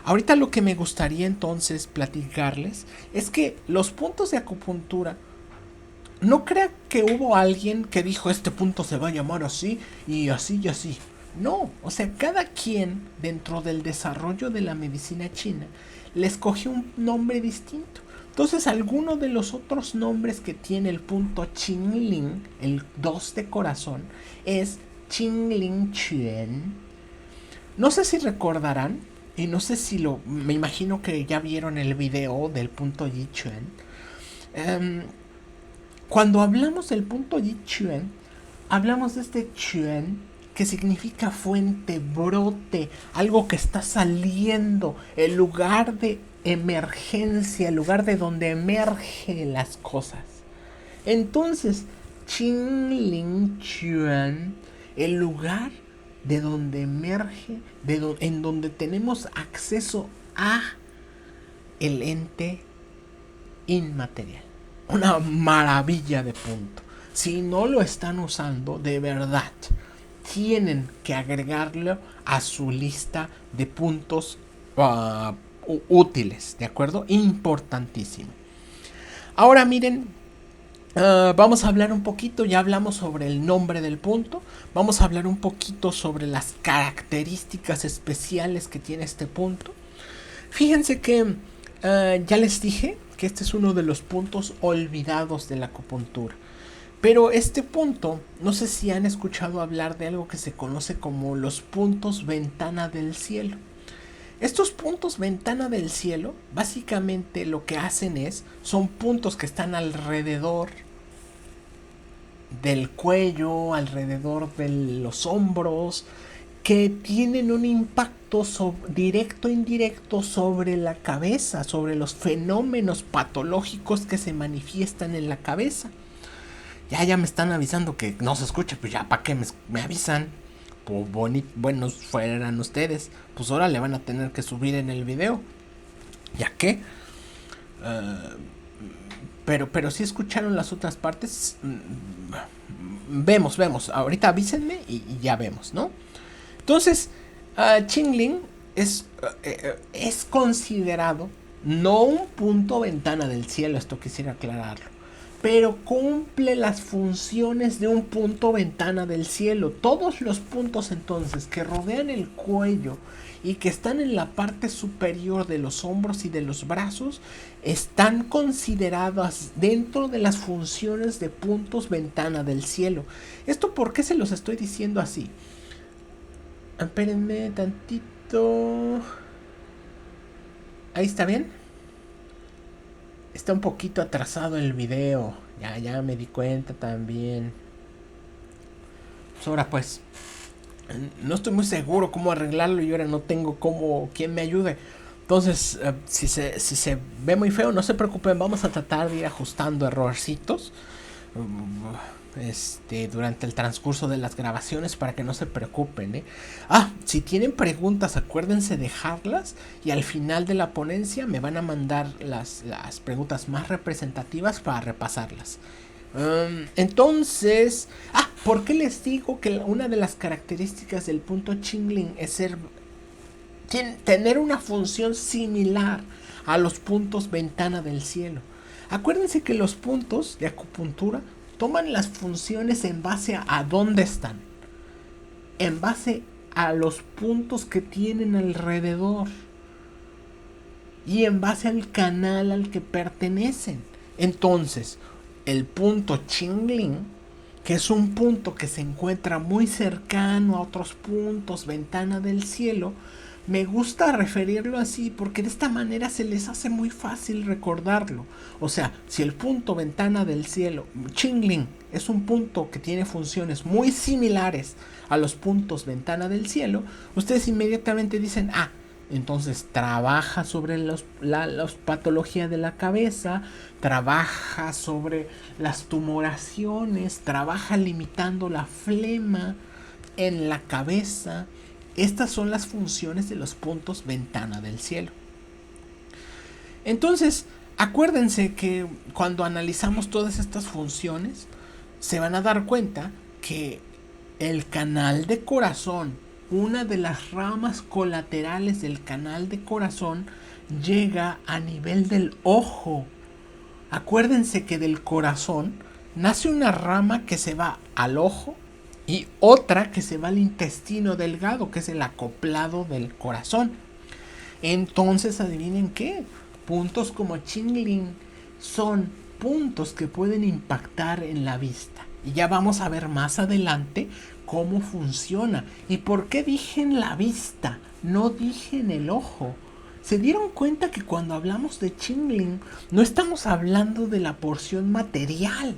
Ahorita lo que me gustaría entonces platicarles es que los puntos de acupuntura, no crea que hubo alguien que dijo este punto se va a llamar así y así y así. No, o sea, cada quien dentro del desarrollo de la medicina china le escogió un nombre distinto. Entonces, alguno de los otros nombres que tiene el punto Qingling, el 2 de corazón, es Qingling Quan. No sé si recordarán, y no sé si me imagino que ya vieron el video del punto Yi Quan. Cuando hablamos del punto Yi Quan, hablamos de este Quan que significa fuente, brote, algo que está saliendo, el lugar de emergencia, el lugar de donde emergen las cosas. Entonces, Qingling Quan, el lugar de donde emerge, en donde tenemos acceso a el ente inmaterial. Una maravilla de punto. Si no lo están usando, de verdad, tienen que agregarlo a su lista de puntos útiles, ¿de acuerdo? Importantísimo. Ahora miren, vamos a hablar un poquito, ya hablamos sobre el nombre del punto, vamos a hablar un poquito sobre las características especiales que tiene este punto. Fíjense que ya les dije que este es uno de los puntos olvidados de la acupuntura. Pero este punto, no sé si han escuchado hablar de algo que se conoce como los puntos ventana del cielo. Estos puntos ventana del cielo, básicamente lo que hacen son puntos que están alrededor del cuello, alrededor de los hombros, que tienen un impacto directo e indirecto sobre la cabeza, sobre los fenómenos patológicos que se manifiestan en la cabeza. Ya me están avisando que no se escucha, pues ya para qué me avisan. Pues buenos fueran ustedes, pues ahora le van a tener que subir en el video, ya que pero si escucharon las otras partes. Vemos, ahorita avísenme y ya vemos, ¿no? Entonces, Qingling es considerado no un punto ventana del cielo, esto quisiera aclararlo, pero cumple las funciones de un punto ventana del cielo. Todos los puntos entonces que rodean el cuello y que están en la parte superior de los hombros y de los brazos están consideradas dentro de las funciones de puntos ventana del cielo. ¿Esto por qué se los estoy diciendo así? Espérenme tantito. Ahí está bien. Está un poquito atrasado el video. Ya me di cuenta también. Pues ahora pues. No estoy muy seguro cómo arreglarlo y ahora no tengo quién me ayude. Entonces, si se ve muy feo, no se preocupen. Vamos a tratar de ir ajustando errorcitos. durante el transcurso de las grabaciones para que no se preocupen. Si tienen preguntas, acuérdense dejarlas y al final de la ponencia me van a mandar las preguntas más representativas para repasarlas. Entonces, ¿por qué les digo que una de las características del punto Chingling es tener una función similar a los puntos ventana del cielo? Acuérdense que los puntos de acupuntura toman las funciones en base a dónde están, en base a los puntos que tienen alrededor y en base al canal al que pertenecen. Entonces, el punto Chingling, que es un punto que se encuentra muy cercano a otros puntos ventana del cielo, me gusta referirlo así porque de esta manera se les hace muy fácil recordarlo. O sea, si el punto ventana del cielo, Chingling, es un punto que tiene funciones muy similares a los puntos ventana del cielo, ustedes inmediatamente dicen, entonces trabaja sobre la patología de la cabeza, trabaja sobre las tumoraciones, trabaja limitando la flema en la cabeza. Estas son las funciones de los puntos ventana del cielo. Entonces, acuérdense que cuando analizamos todas estas funciones, se van a dar cuenta que el canal de corazón, una de las ramas colaterales del canal de corazón, llega a nivel del ojo. Acuérdense que del corazón nace una rama que se va al ojo y otra que se va al intestino delgado, que es el acoplado del corazón. Entonces, adivinen qué, puntos como Chingling son puntos que pueden impactar en la vista. Y ya vamos a ver más adelante cómo funciona. ¿Y por qué dije en la vista? No dije en el ojo. ¿Se dieron cuenta que cuando hablamos de Chingling no estamos hablando de la porción material?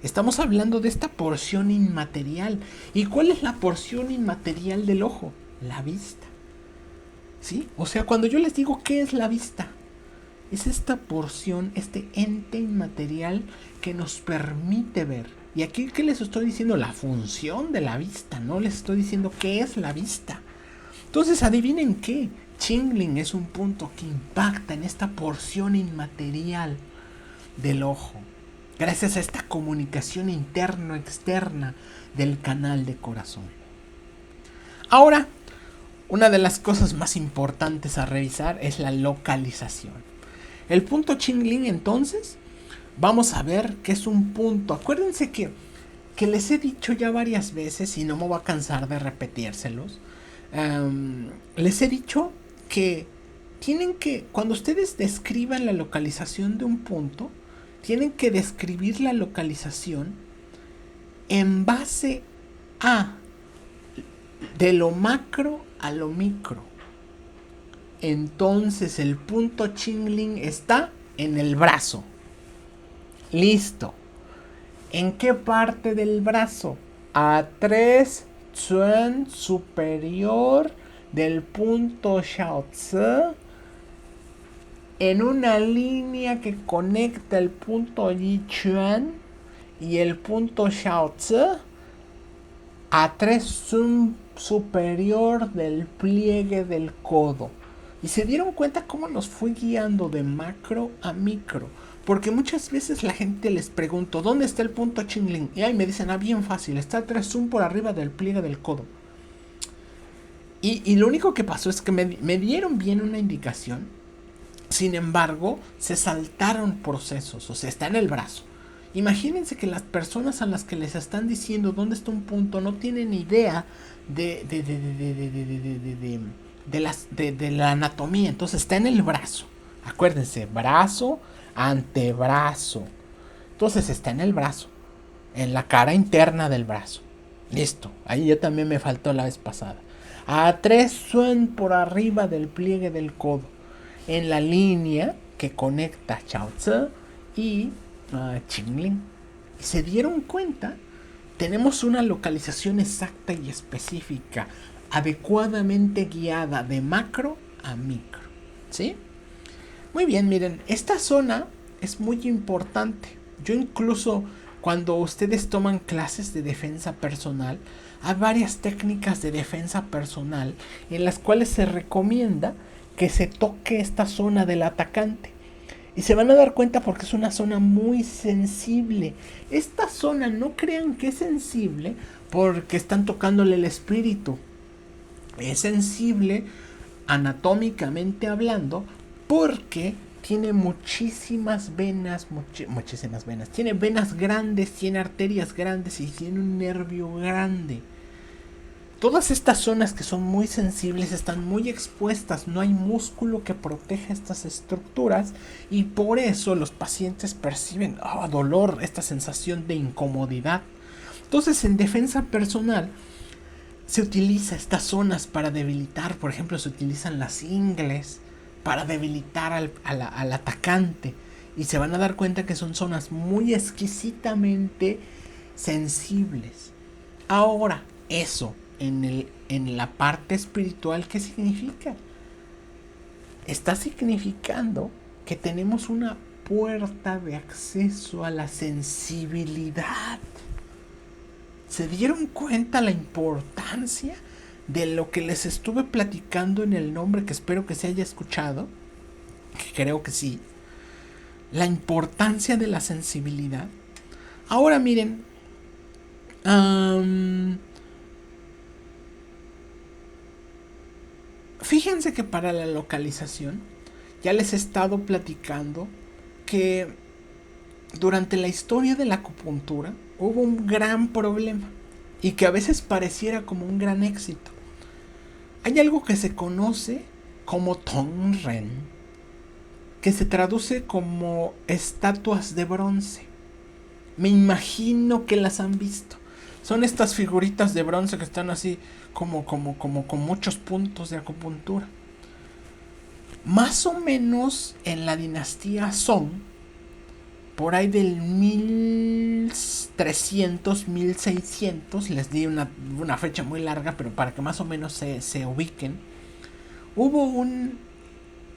Estamos hablando de esta porción inmaterial. ¿Y cuál es la porción inmaterial del ojo? La vista. ¿Sí? O sea, cuando yo les digo ¿qué es la vista? Es esta porción, este ente inmaterial que nos permite ver. Y aquí, ¿qué les estoy diciendo? La función de la vista. No les estoy diciendo qué es la vista. Entonces, adivinen qué. Chingling es un punto que impacta en esta porción inmaterial del ojo, gracias a esta comunicación interno-externa del canal de corazón. Ahora, una de las cosas más importantes a revisar es la localización. El punto Chingling, entonces, vamos a ver que es un punto. Acuérdense que les he dicho ya varias veces y no me voy a cansar de repetírselos. Les he dicho que tienen que, cuando ustedes describan la localización de un punto, tienen que describir la localización en base a de lo macro a lo micro. Entonces el punto Chingling está en el brazo. Listo. ¿En qué parte del brazo? A3 Zhuan superior del punto Xiaozi, en una línea que conecta el punto Yichuan y el punto Xiaozi, a 3 zoom superior del pliegue del codo. Y se dieron cuenta cómo los fui guiando de macro a micro. Porque muchas veces la gente les pregunto, ¿dónde está el punto Chingling? Y ahí me dicen, bien fácil, está a 3 zoom por arriba del pliegue del codo. Y lo único que pasó es que me dieron bien una indicación. Sin embargo, se saltaron procesos, o sea, está en el brazo. Imagínense que las personas a las que les están diciendo dónde está un punto no tienen idea de la anatomía. Entonces está en el brazo. Acuérdense, brazo, antebrazo. Entonces está en el brazo, en la cara interna del brazo. Listo, ahí ya también me faltó la vez pasada. A 3 Zhuan por arriba del pliegue del codo, en la línea que conecta Xiaozi y Chingling. Y se dieron cuenta, tenemos una localización exacta y específica, adecuadamente guiada de macro a micro. ¿Sí? Muy bien, miren, esta zona es muy importante. Yo incluso Cuando ustedes toman clases de defensa personal, hay varias técnicas de defensa personal en las cuales se recomienda que se toque esta zona del atacante. Y se van a dar cuenta porque es una zona muy sensible. Esta zona no crean que es sensible porque están tocándole el espíritu. Es sensible anatómicamente hablando porque tiene muchísimas venas, muchísimas venas. Tiene venas grandes, tiene arterias grandes y tiene un nervio grande. Todas estas zonas que son muy sensibles están muy expuestas, no hay músculo que proteja estas estructuras y por eso los pacientes perciben dolor, esta sensación de incomodidad. Entonces en defensa personal se utiliza estas zonas para debilitar, por ejemplo se utilizan las ingles para debilitar al atacante y se van a dar cuenta que son zonas muy exquisitamente sensibles. Ahora, eso en la parte espiritual, ¿qué significa? Está significando que tenemos una puerta de acceso a la sensibilidad. ¿Se dieron cuenta la importancia de lo que les estuve platicando en el nombre, que espero que se haya escuchado? Que creo que sí. La importancia de la sensibilidad. Ahora miren, fíjense que para la localización ya les he estado platicando que durante la historia de la acupuntura hubo un gran problema y que a veces pareciera como un gran éxito. Hay algo que se conoce como Tongren, que se traduce como estatuas de bronce. Me imagino que las han visto. Son estas figuritas de bronce que están así como con muchos puntos de acupuntura. Más o menos en la dinastía Song, por ahí del 1300, 1600, les di una fecha muy larga, pero para que más o menos se ubiquen, hubo un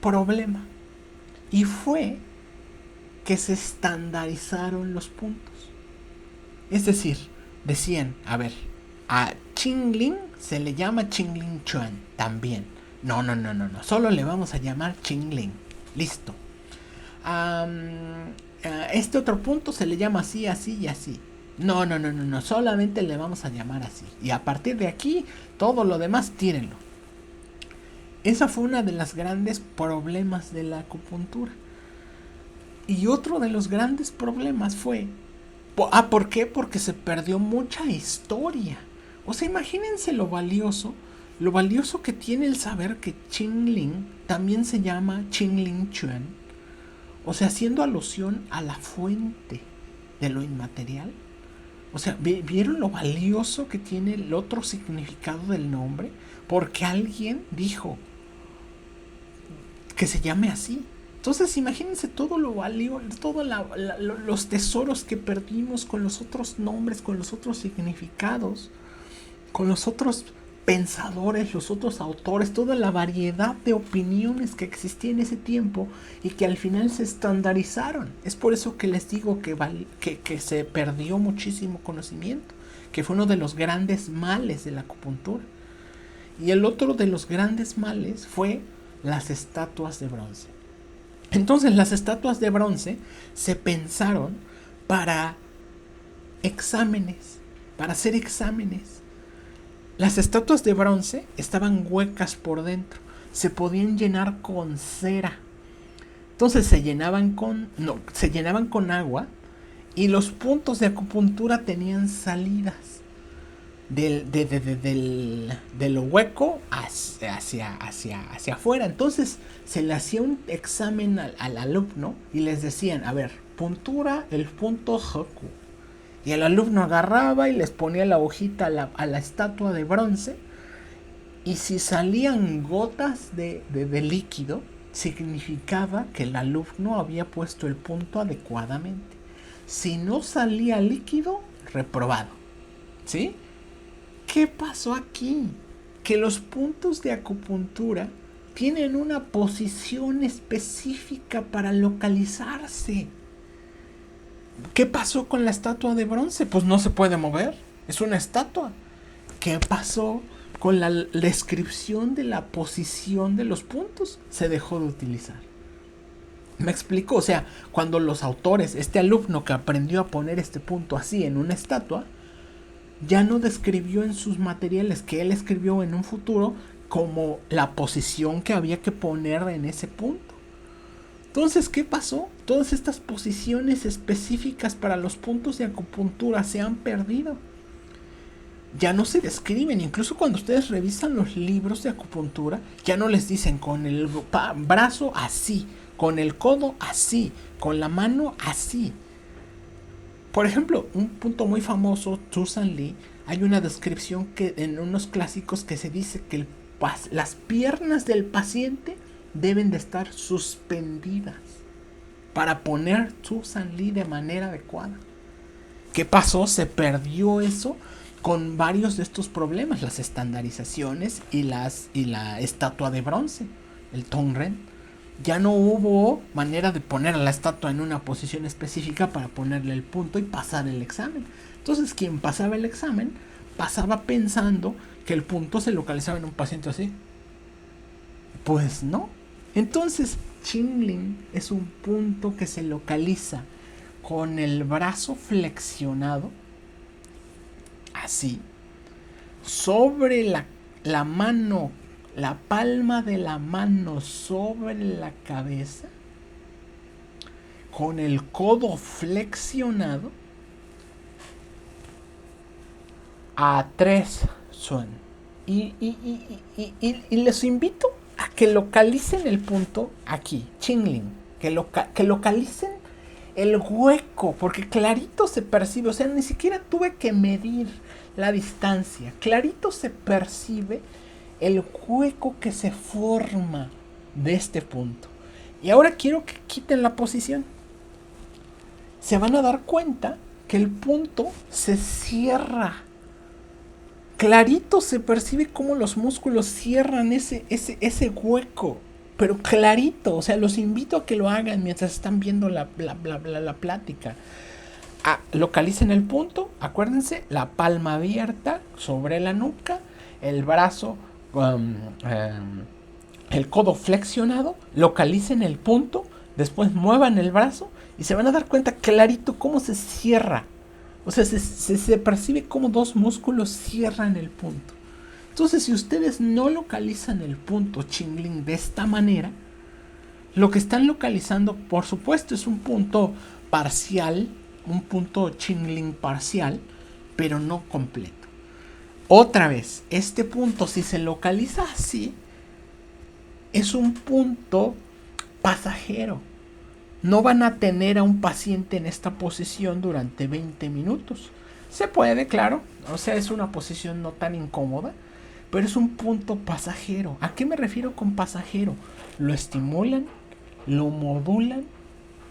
problema y fue que se estandarizaron los puntos. Es decir, decían, a ver, a Qingling se le llama Qingling Chuan también. No, solo le vamos a llamar Qingling. Listo. Este otro punto se le llama así, así y así. No, solamente le vamos a llamar así. Y a partir de aquí, todo lo demás, tírenlo. Esa fue una de las grandes problemas de la acupuntura. Y otro de los grandes problemas fue... ¿por qué? Porque se perdió mucha historia. O sea, imagínense lo valioso que tiene el saber que Qingling también se llama Qingling Chuan. O sea, haciendo alusión a la fuente de lo inmaterial. O sea, ¿vieron lo valioso que tiene el otro significado del nombre? Porque alguien dijo que se llame así. Entonces imagínense todo lo valioso, todos los tesoros que perdimos con los otros nombres, con los otros significados, con los otros pensadores, los otros autores, toda la variedad de opiniones que existía en ese tiempo y que al final se estandarizaron. Es por eso que les digo que se perdió muchísimo conocimiento, que fue uno de los grandes males de la acupuntura. Y el otro de los grandes males fue las estatuas de bronce. Entonces las estatuas de bronce se pensaron para exámenes, para hacer exámenes. Las estatuas de bronce estaban huecas por dentro, se podían llenar con cera. Entonces se llenaban con agua y los puntos de acupuntura tenían salidas de lo hueco hacia afuera. Entonces se le hacía un examen al alumno y les decían, a ver, puntura el punto Haku. Y el alumno agarraba y les ponía la hojita a la estatua de bronce. Y si salían gotas de líquido, significaba que el alumno había puesto el punto adecuadamente. Si no salía líquido, reprobado. ¿Sí? ¿Qué pasó aquí? Que los puntos de acupuntura tienen una posición específica para localizarse. ¿Qué pasó con la estatua de bronce? Pues no se puede mover, es una estatua. ¿Qué pasó con la descripción de la posición de los puntos? Se dejó de utilizar. ¿Me explico? O sea, cuando los autores, este alumno que aprendió a poner este punto así en una estatua, ya no describió en sus materiales que él escribió en un futuro como la posición que había que poner en ese punto. Entonces, ¿qué pasó? Todas estas posiciones específicas para los puntos de acupuntura se han perdido. Ya no se describen, incluso cuando ustedes revisan los libros de acupuntura, ya no les dicen con el brazo así, con el codo así, con la mano así. Por ejemplo, un punto muy famoso, Susan Lee, hay una descripción que en unos clásicos que se dice que las piernas del paciente deben de estar suspendidas para poner Susan Lee de manera adecuada. ¿Qué pasó? Se perdió eso con varios de estos problemas, las estandarizaciones y la estatua de bronce, el Tongren. Ya no hubo manera de poner a la estatua en una posición específica para ponerle el punto y pasar el examen. Entonces, quien pasaba el examen pasaba pensando que el punto se localizaba en un paciente así. Pues no. Entonces, Qingling es un punto que se localiza con el brazo flexionado, así, sobre la mano, la palma de la mano sobre la cabeza, con el codo flexionado, a 3 son. Y les invito a que localicen el punto aquí, Qingling, que localicen el hueco, porque clarito se percibe, o sea, ni siquiera tuve que medir la distancia, clarito se percibe el hueco que se forma de este punto. Y ahora quiero que quiten la posición. Se van a dar cuenta que el punto se cierra. Clarito se percibe cómo los músculos cierran ese hueco. Pero clarito, o sea, los invito a que lo hagan mientras están viendo la plática. Localicen el punto, acuérdense, la palma abierta sobre la nuca, el brazo, el codo flexionado, localicen el punto, después muevan el brazo y se van a dar cuenta clarito cómo se cierra. O sea, se percibe cómo dos músculos cierran el punto. Entonces, si ustedes no localizan el punto Qingling de esta manera, lo que están localizando, por supuesto, es un punto parcial, un punto Qingling parcial, pero no completo. Otra vez, este punto, si se localiza así, es un punto pasajero. No van a tener a un paciente en esta posición durante 20 minutos. Se puede, claro, o sea, es una posición no tan incómoda, pero es un punto pasajero. ¿A qué me refiero con pasajero? Lo estimulan, lo modulan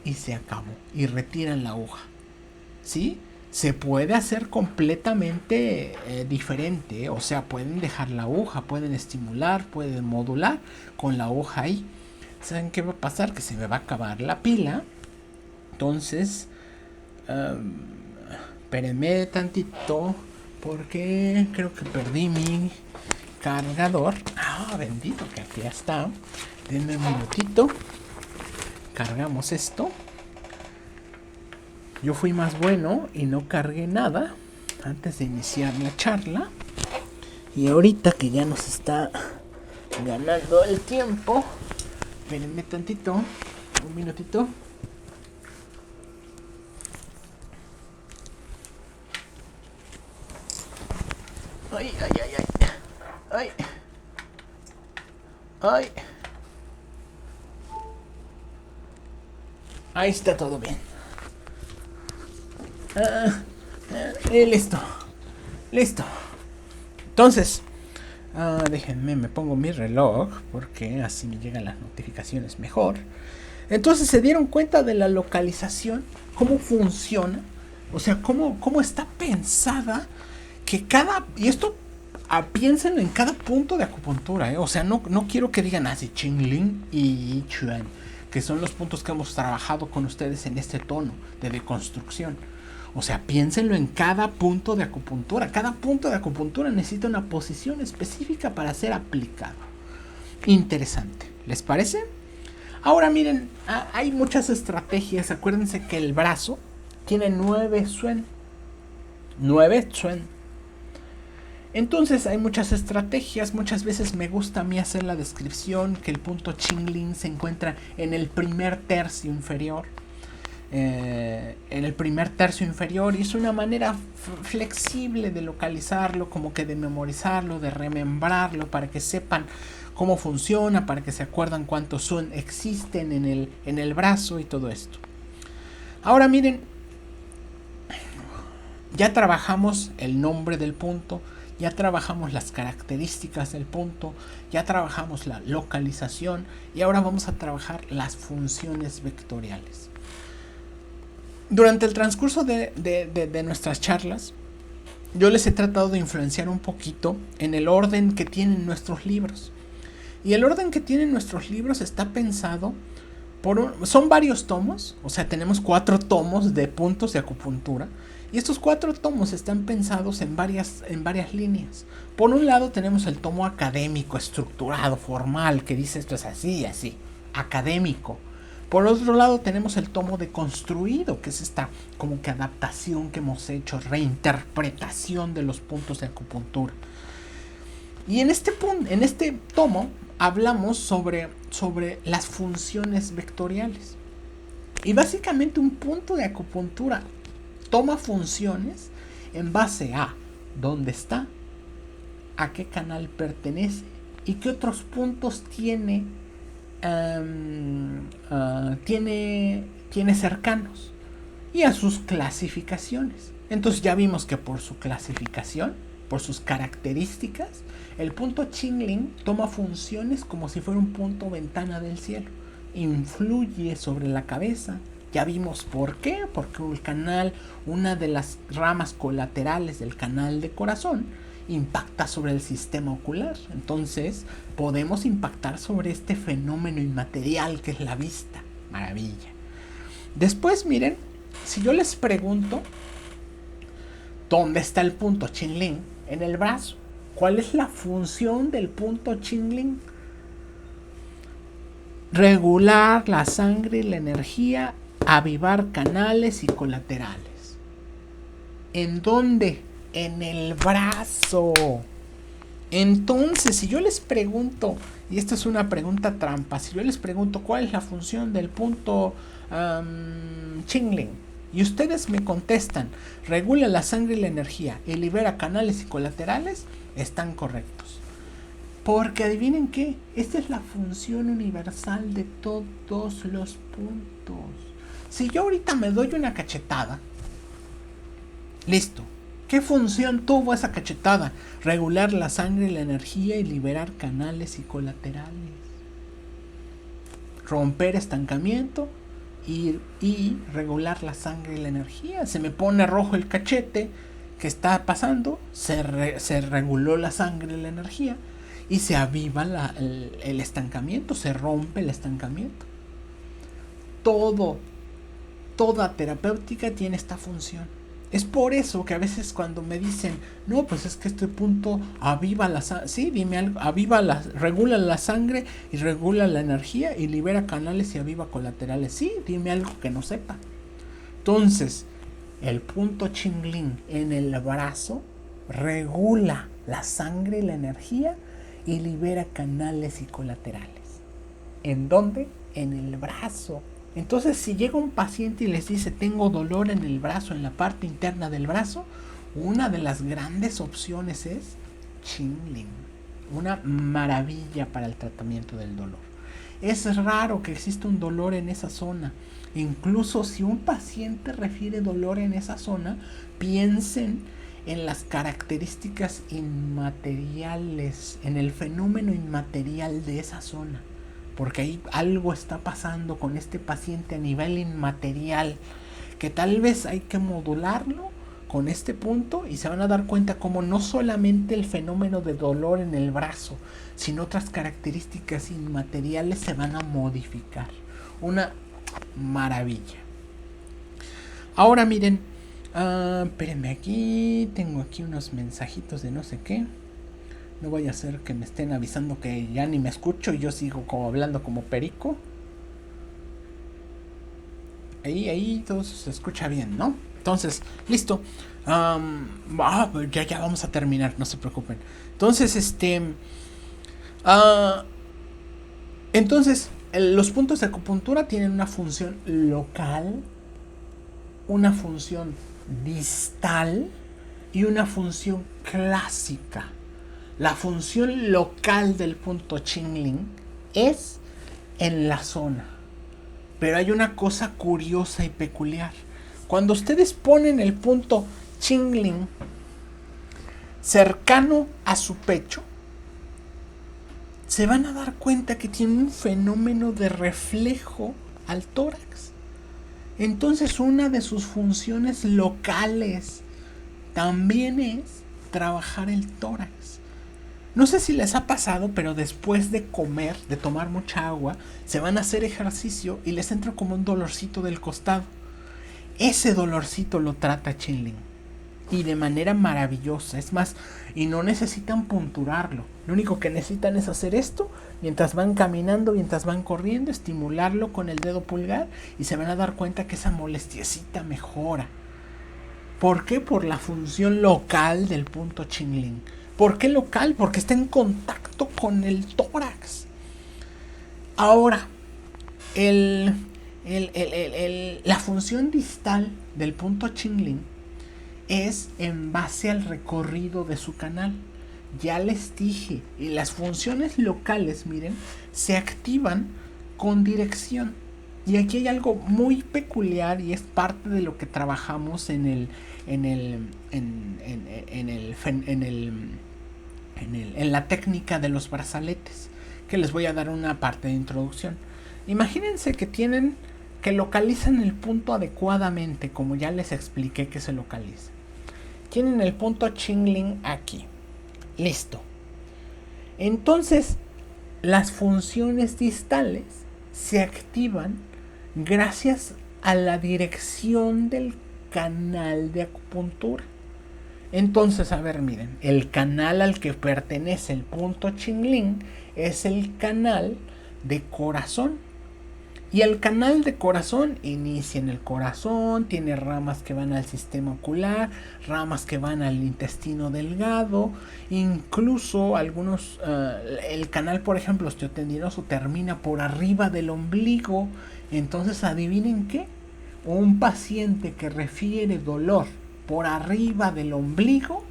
y se acabó. Y retiran la aguja. ¿Sí? Se puede hacer completamente diferente. O sea, pueden dejar la aguja, pueden estimular, pueden modular con la aguja ahí. ¿Saben qué va a pasar? Que se me va a acabar la pila. Entonces, espérenme tantito, porque creo que perdí mi cargador. Bendito, que aquí ya está. Denme un minutito. Cargamos esto. Yo fui más bueno y no cargué nada antes de iniciar la charla. Y ahorita que ya nos está ganando el tiempo, espérenme tantito, un minutito. Ay, ay, ay, ay. Ay. Ay. Ahí está todo bien. Listo. Listo. Entonces, déjenme, me pongo mi reloj porque así me llegan las notificaciones mejor. Entonces se dieron cuenta de la localización, cómo funciona, o sea, cómo está pensada, que y esto piensen en cada punto de acupuntura, o sea, no quiero que digan así Qingling y Chuan. que son los puntos que hemos trabajado con ustedes en este tono de deconstrucción. O sea, piénsenlo en cada punto de acupuntura. Cada punto de acupuntura necesita una posición específica para ser aplicado. Interesante. ¿Les parece? Ahora miren, hay muchas estrategias. Acuérdense que el brazo tiene 9 Zuen. 9 Zuen. Entonces hay muchas estrategias. Muchas veces me gusta a mí hacer la descripción que el punto Qingling se encuentra en el primer tercio inferior. Y es una manera flexible de localizarlo, como que de memorizarlo, de remembrarlo, para que sepan cómo funciona, para que se acuerdan cuántos existen en el brazo y todo esto. Ahora miren, ya trabajamos el nombre del punto, ya trabajamos las características del punto, ya trabajamos la localización y ahora vamos a trabajar las funciones vectoriales. Durante el transcurso de nuestras charlas, yo les he tratado de influenciar un poquito en el orden que tienen nuestros libros. Y el orden que tienen nuestros libros está pensado son varios tomos, o sea, tenemos 4 tomos de puntos de acupuntura. Y estos 4 tomos están pensados en varias líneas. Por un lado tenemos el tomo académico, estructurado, formal, que dice esto es así, así, académico. Por otro lado tenemos el tomo deconstruido, que es esta como que adaptación que hemos hecho, reinterpretación de los puntos de acupuntura. Y en este tomo hablamos sobre las funciones vectoriales. Y básicamente un punto de acupuntura toma funciones en base a dónde está, a qué canal pertenece y qué otros puntos tiene cercanos y a sus clasificaciones. Entonces ya vimos que por su clasificación, por sus características, el punto Qingling toma funciones como si fuera un punto ventana del cielo. Influye sobre la cabeza. Ya vimos por qué, porque una de las ramas colaterales del canal de corazón impacta sobre el sistema ocular. Entonces podemos impactar sobre este fenómeno inmaterial que es la vista. Maravilla. Después miren, si yo les pregunto ¿dónde está el punto Qingling? En el brazo. ¿Cuál es la función del punto Qingling? Regular la sangre y la energía, avivar canales y colaterales. ¿En dónde? En el brazo. Entonces, si yo les pregunto, y esta es una pregunta trampa, si yo les pregunto cuál es la función del punto Qingling, y ustedes me contestan, regula la sangre y la energía y libera canales y colaterales, están correctos. Porque adivinen qué, esta es la función universal de todos los puntos. Si yo ahorita me doy una cachetada, listo. ¿Qué función tuvo esa cachetada? Regular la sangre y la energía y liberar canales y colaterales. Romper estancamiento y regular la sangre y la energía. Se me pone rojo el cachete. ¿Qué está pasando? Se reguló la sangre y la energía y se aviva el estancamiento, se rompe el estancamiento. Toda terapéutica tiene esta función. Es por eso que a veces cuando me dicen, no, pues es que este punto aviva la sangre, sí, dime algo, regula la sangre y regula la energía y libera canales y aviva colaterales, sí, dime algo que no sepa. Entonces, el punto Qingling en el brazo regula la sangre y la energía y libera canales y colaterales. ¿En dónde? En el brazo. Entonces, si llega un paciente y les dice tengo dolor en el brazo, en la parte interna del brazo, una de las grandes opciones es Qingling. Una maravilla para el tratamiento del dolor. Es raro que exista un dolor en esa zona. Incluso si un paciente refiere dolor en esa zona, piensen en las características inmateriales, en el fenómeno inmaterial de esa zona. Porque ahí algo está pasando con este paciente a nivel inmaterial, que tal vez hay que modularlo con este punto y se van a dar cuenta como no solamente el fenómeno de dolor en el brazo, sino otras características inmateriales se van a modificar. Una maravilla. Ahora miren, espérenme aquí, tengo aquí unos mensajitos de no sé qué. No vaya a ser que me estén avisando que ya ni me escucho y yo sigo como hablando como perico. Ahí todo se escucha bien, ¿no? Entonces, listo. Ya vamos a terminar, no se preocupen. Entonces, los puntos de acupuntura tienen una función local, una función distal y una función clásica. La función local del punto Qingling es en la zona. Pero hay una cosa curiosa y peculiar. Cuando ustedes ponen el punto Qingling cercano a su pecho, se van a dar cuenta que tiene un fenómeno de reflejo al tórax. Entonces una de sus funciones locales también es trabajar el tórax. No sé si les ha pasado, pero después de comer, de tomar mucha agua, se van a hacer ejercicio y les entra como un dolorcito del costado. Ese dolorcito lo trata Qingling. Y de manera maravillosa. Es más, y no necesitan punturarlo. Lo único que necesitan es hacer esto mientras van caminando, mientras van corriendo, estimularlo con el dedo pulgar y se van a dar cuenta que esa molestiecita mejora. ¿Por qué? Por la función local del punto Qingling. ¿Por qué local? Porque está en contacto con el tórax. Ahora, la función distal del punto Qingling es en base al recorrido de su canal. Ya les dije, y las funciones locales, miren, se activan con dirección. Y aquí hay algo muy peculiar y es parte de lo que trabajamos en la técnica de los brazaletes, que les voy a dar una parte de introducción. Imagínense que localizan el punto adecuadamente, como ya les expliqué que se localiza. Tienen el punto Qingling aquí. Listo. Entonces, las funciones distales se activan gracias a la dirección del canal de acupuntura. Entonces, a ver, miren, el canal al que pertenece el punto Qingling es el canal de corazón. Y el canal de corazón inicia en el corazón, tiene ramas que van al sistema ocular, ramas que van al intestino delgado, incluso algunos, el canal, por ejemplo, osteotendinoso termina por arriba del ombligo. Entonces, ¿adivinen qué? Un paciente que refiere dolor por arriba del ombligo,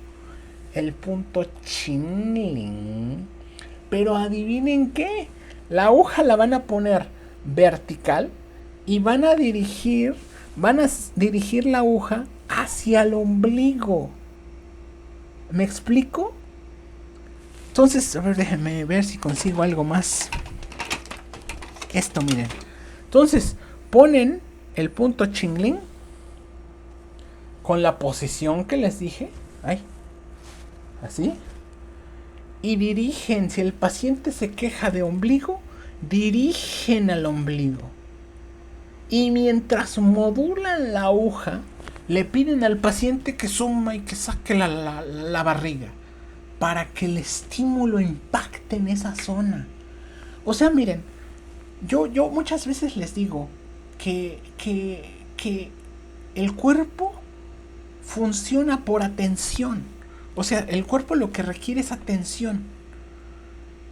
el punto Qingling. Pero ¿adivinen qué? La aguja la van a poner vertical y van a dirigir la aguja hacia el ombligo. ¿Me explico? Entonces, a ver, déjenme ver si consigo algo más. Esto, miren. Entonces, ponen el punto Qingling con la posición que les dije. Así. Y dirigen, si el paciente se queja de ombligo, dirigen al ombligo. Y mientras modulan la aguja, le piden al paciente que suma y que saque la barriga para que el estímulo impacte en esa zona. O sea, miren, yo muchas veces les digo que el cuerpo funciona por atención. O sea, el cuerpo lo que requiere es atención.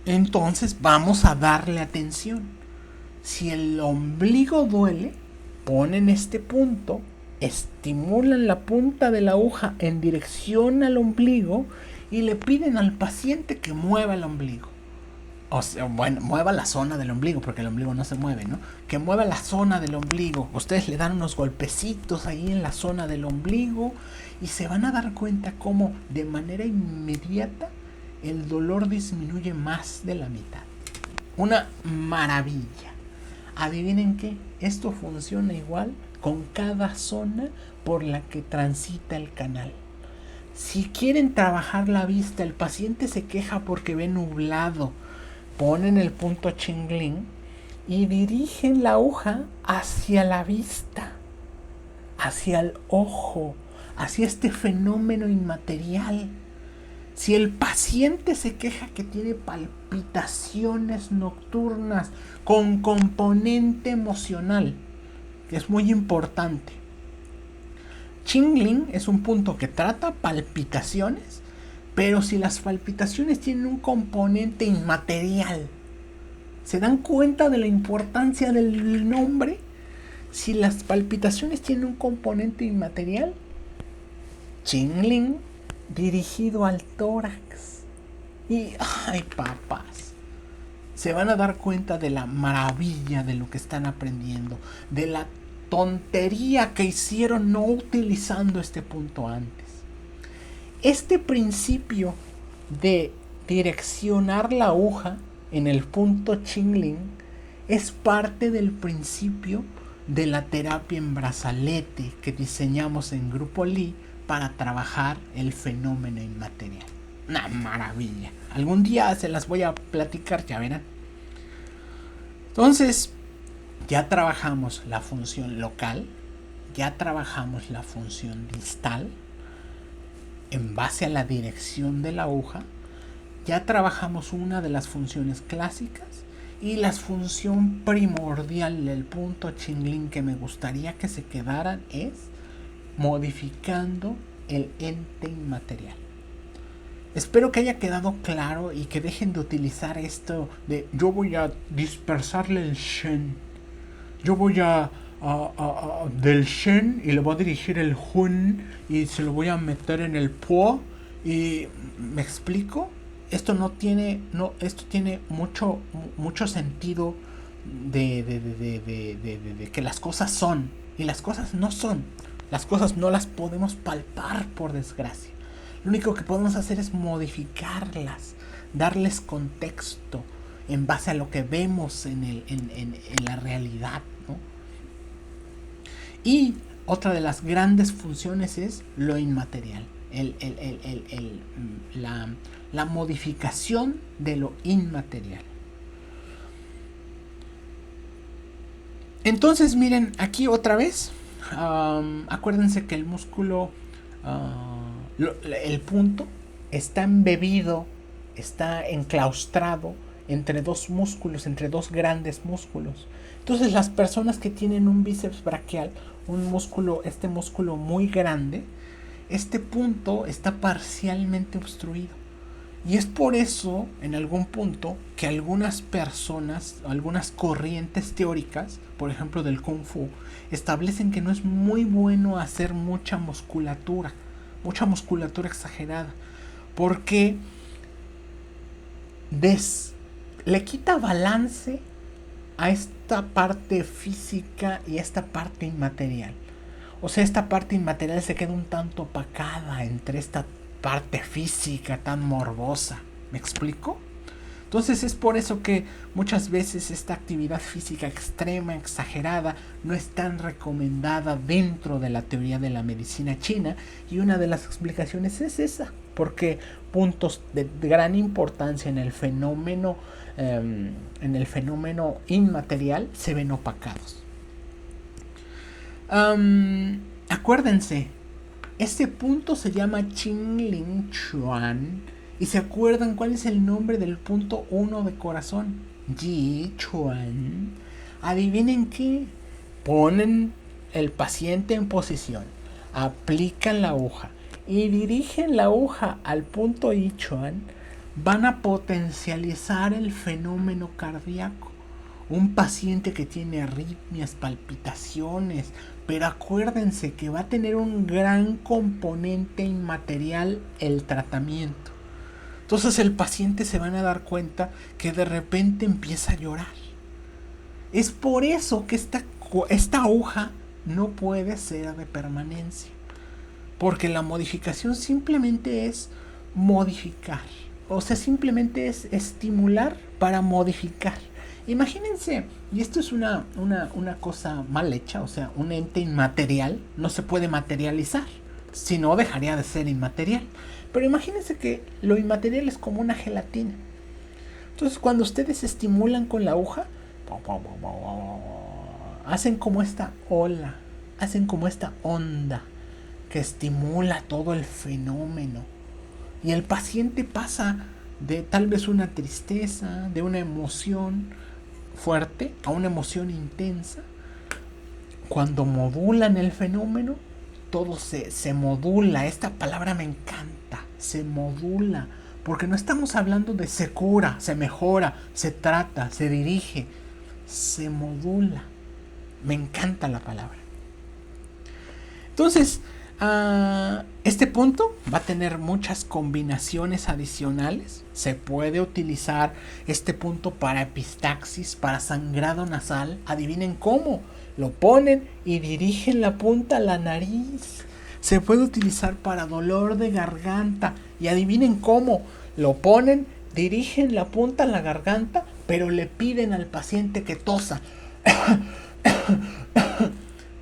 Entonces vamos a darle atención. Si el ombligo duele, ponen este punto, estimulan la punta de la aguja en dirección al ombligo y le piden al paciente que mueva el ombligo. O sea, bueno, mueva la zona del ombligo, porque el ombligo no se mueve, ¿no? Que mueva la zona del ombligo. Ustedes le dan unos golpecitos ahí en la zona del ombligo y se van a dar cuenta cómo de manera inmediata el dolor disminuye más de la mitad. Una maravilla. Adivinen qué, esto funciona igual con cada zona por la que transita el canal. Si quieren trabajar la vista, el paciente se queja porque ve nublado, ponen el punto Qingling y dirigen la aguja hacia la vista, hacia el ojo, hacia este fenómeno inmaterial. Si el paciente se queja que tiene palpitaciones nocturnas con componente emocional, que es muy importante, Qingling es un punto que trata palpitaciones, pero si las palpitaciones tienen un componente inmaterial, ¿se dan cuenta de la importancia del nombre? Si las palpitaciones tienen un componente inmaterial, Qingling dirigido al tórax. Y, ay, papás, se van a dar cuenta de la maravilla de lo que están aprendiendo, de la tontería que hicieron no utilizando este punto antes. Este principio de direccionar la aguja en el punto Qingling es parte del principio de la terapia en brazalete que diseñamos en Grupo Lee para trabajar el fenómeno inmaterial. Una maravilla. Algún día se las voy a platicar, ya verán. Entonces, ya trabajamos la función local, ya trabajamos la función distal en base a la dirección de la aguja, ya trabajamos una de las funciones clásicas y la función primordial del punto Qingling que me gustaría que se quedaran es modificando el ente inmaterial. Espero que haya quedado claro y que dejen de utilizar esto de yo voy a dispersarle el Shen, yo voy a del Shen y le voy a dirigir el Hun y se lo voy a meter en el Po. Y ¿me explico? Esto tiene mucho sentido de que las cosas son y las cosas no son. Las cosas no las podemos palpar, por desgracia. Lo único que podemos hacer es modificarlas, darles contexto en base a lo que vemos en la realidad, ¿no? Y otra de las grandes funciones es lo inmaterial, la modificación de lo inmaterial. Entonces, miren, aquí otra vez, acuérdense que el músculo, el punto, está embebido, está enclaustrado entre dos músculos, entre dos grandes músculos. Entonces, las personas que tienen un bíceps braquial, este músculo muy grande, este punto está parcialmente obstruido. Y es por eso, en algún punto, que algunas personas, algunas corrientes teóricas, por ejemplo del Kung Fu, establecen que no es muy bueno hacer mucha musculatura exagerada, porque le quita balance a esta parte física y a esta parte inmaterial. O sea, esta parte inmaterial se queda un tanto opacada entre esta parte física tan morbosa. ¿Me explico? Entonces es por eso que muchas veces esta actividad física extrema, exagerada, no es tan recomendada dentro de la teoría de la medicina china, y una de las explicaciones es esa, porque puntos de gran importancia en el fenómeno inmaterial se ven opacados. Acuérdense, este punto se llama Qingling Chuan. ¿Y se acuerdan cuál es el nombre del punto 1 de corazón? Yi Chuan. Adivinen qué. Ponen el paciente en posición, aplican la aguja y dirigen la aguja al punto Yi Chuan. Van a potencializar el fenómeno cardíaco. Un paciente que tiene arritmias, palpitaciones, pero acuérdense que va a tener un gran componente inmaterial el tratamiento. Entonces el paciente se van a dar cuenta que de repente empieza a llorar. Es por eso que esta aguja no puede ser de permanencia, porque la modificación simplemente es modificar. O sea, simplemente es estimular para modificar. Imagínense, y esto es una cosa mal hecha, o sea, un ente inmaterial no se puede materializar, si no dejaría de ser inmaterial. Pero imagínense que lo inmaterial es como una gelatina. Entonces, cuando ustedes estimulan con la aguja, hacen como esta ola, hacen como esta onda que estimula todo el fenómeno. Y el paciente pasa de tal vez una tristeza, de una emoción fuerte a una emoción intensa. Cuando modulan el fenómeno, todo se modula. Esta palabra me encanta, se modula. Porque no estamos hablando de se cura, se mejora, se trata, se dirige. Se modula. Me encanta la palabra. Entonces, este punto va a tener muchas combinaciones adicionales. Se puede utilizar este punto para epistaxis, para sangrado nasal. Adivinen cómo. Lo ponen y dirigen la punta a la nariz. Se puede utilizar para dolor de garganta. Y adivinen cómo. Lo ponen, dirigen la punta a la garganta, pero le piden al paciente que tosa.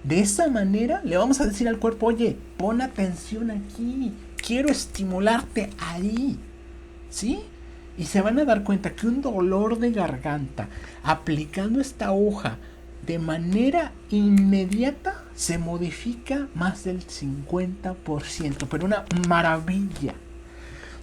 De esa manera le vamos a decir al cuerpo, oye, pon atención aquí, quiero estimularte ahí, ¿sí? Y se van a dar cuenta que un dolor de garganta, aplicando esta aguja de manera inmediata, se modifica más del 50%, pero una maravilla.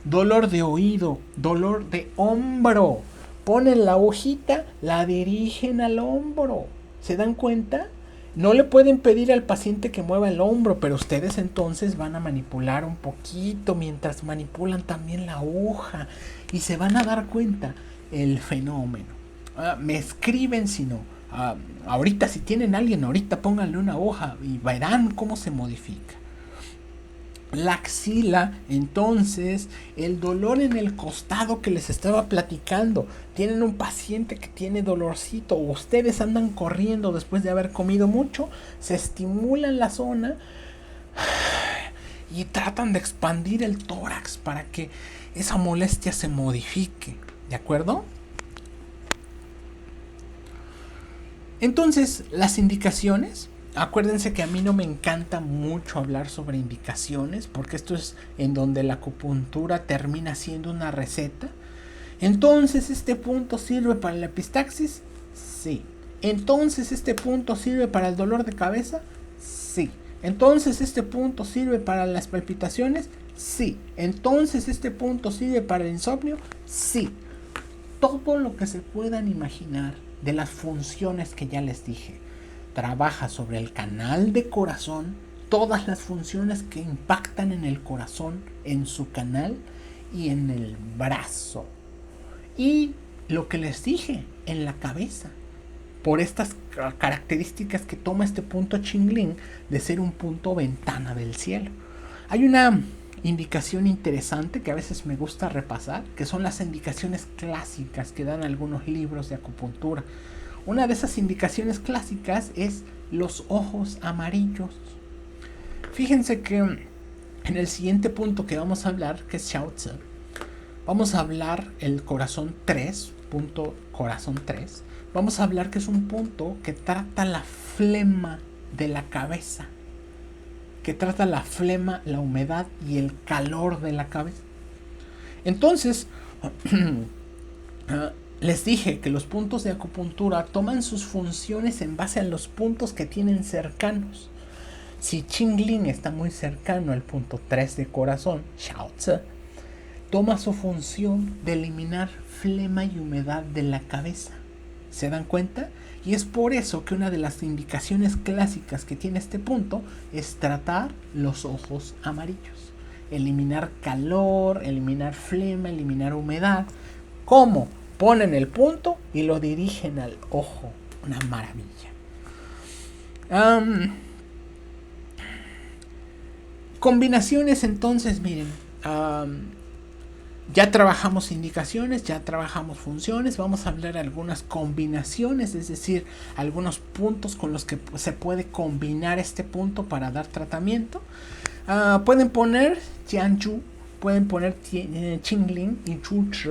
Dolor de oído, dolor de hombro, ponen la agujita, la dirigen al hombro, ¿se dan cuenta? No le pueden pedir al paciente que mueva el hombro, pero ustedes entonces van a manipular un poquito mientras manipulan también la aguja y se van a dar cuenta el fenómeno. Me escriben si no. Ahorita si tienen a alguien, ahorita pónganle una hoja y verán cómo se modifica. La axila, entonces, el dolor en el costado que les estaba platicando. Tienen un paciente que tiene dolorcito, o ustedes andan corriendo después de haber comido mucho, se estimulan la zona y tratan de expandir el tórax para que esa molestia se modifique, ¿de acuerdo? Entonces, las indicaciones. Acuérdense que a mí no me encanta mucho hablar sobre indicaciones, porque esto es en donde la acupuntura termina siendo una receta. Entonces, ¿este punto sirve para la epistaxis? Sí. Entonces, ¿este punto sirve para el dolor de cabeza? Sí. Entonces, ¿este punto sirve para las palpitaciones? Sí. Entonces, ¿este punto sirve para el insomnio? Sí. Todo lo que se puedan imaginar de las funciones que ya les dije. Trabaja sobre el canal de corazón, todas las funciones que impactan en el corazón, en su canal y en el brazo. Y lo que les dije, en la cabeza, por estas características que toma este punto Qingling de ser un punto ventana del cielo. Hay una indicación interesante que a veces me gusta repasar, que son las indicaciones clásicas que dan algunos libros de acupuntura. Una de esas indicaciones clásicas es los ojos amarillos. Fíjense que en el siguiente punto que vamos a hablar, que es Xiaozi, vamos a hablar el corazón 3, punto corazón 3. Vamos a hablar que es un punto que trata la flema de la cabeza, que trata la flema, la humedad y el calor de la cabeza. Entonces, les dije que los puntos de acupuntura toman sus funciones en base a los puntos que tienen cercanos. Si Qingling está muy cercano al punto 3 de corazón, Xiaozi, toma su función de eliminar flema y humedad de la cabeza. ¿Se dan cuenta? Y es por eso que una de las indicaciones clásicas que tiene este punto es tratar los ojos amarillos. Eliminar calor, eliminar flema, eliminar humedad. ¿Cómo? Ponen el punto y lo dirigen al ojo. Una maravilla. Combinaciones entonces, miren. Ya trabajamos indicaciones, ya trabajamos funciones. Vamos a hablar de algunas combinaciones, es decir, algunos puntos con los que se puede combinar este punto para dar tratamiento. Pueden poner Jianzhu, pueden poner Qingling y Zhuchi,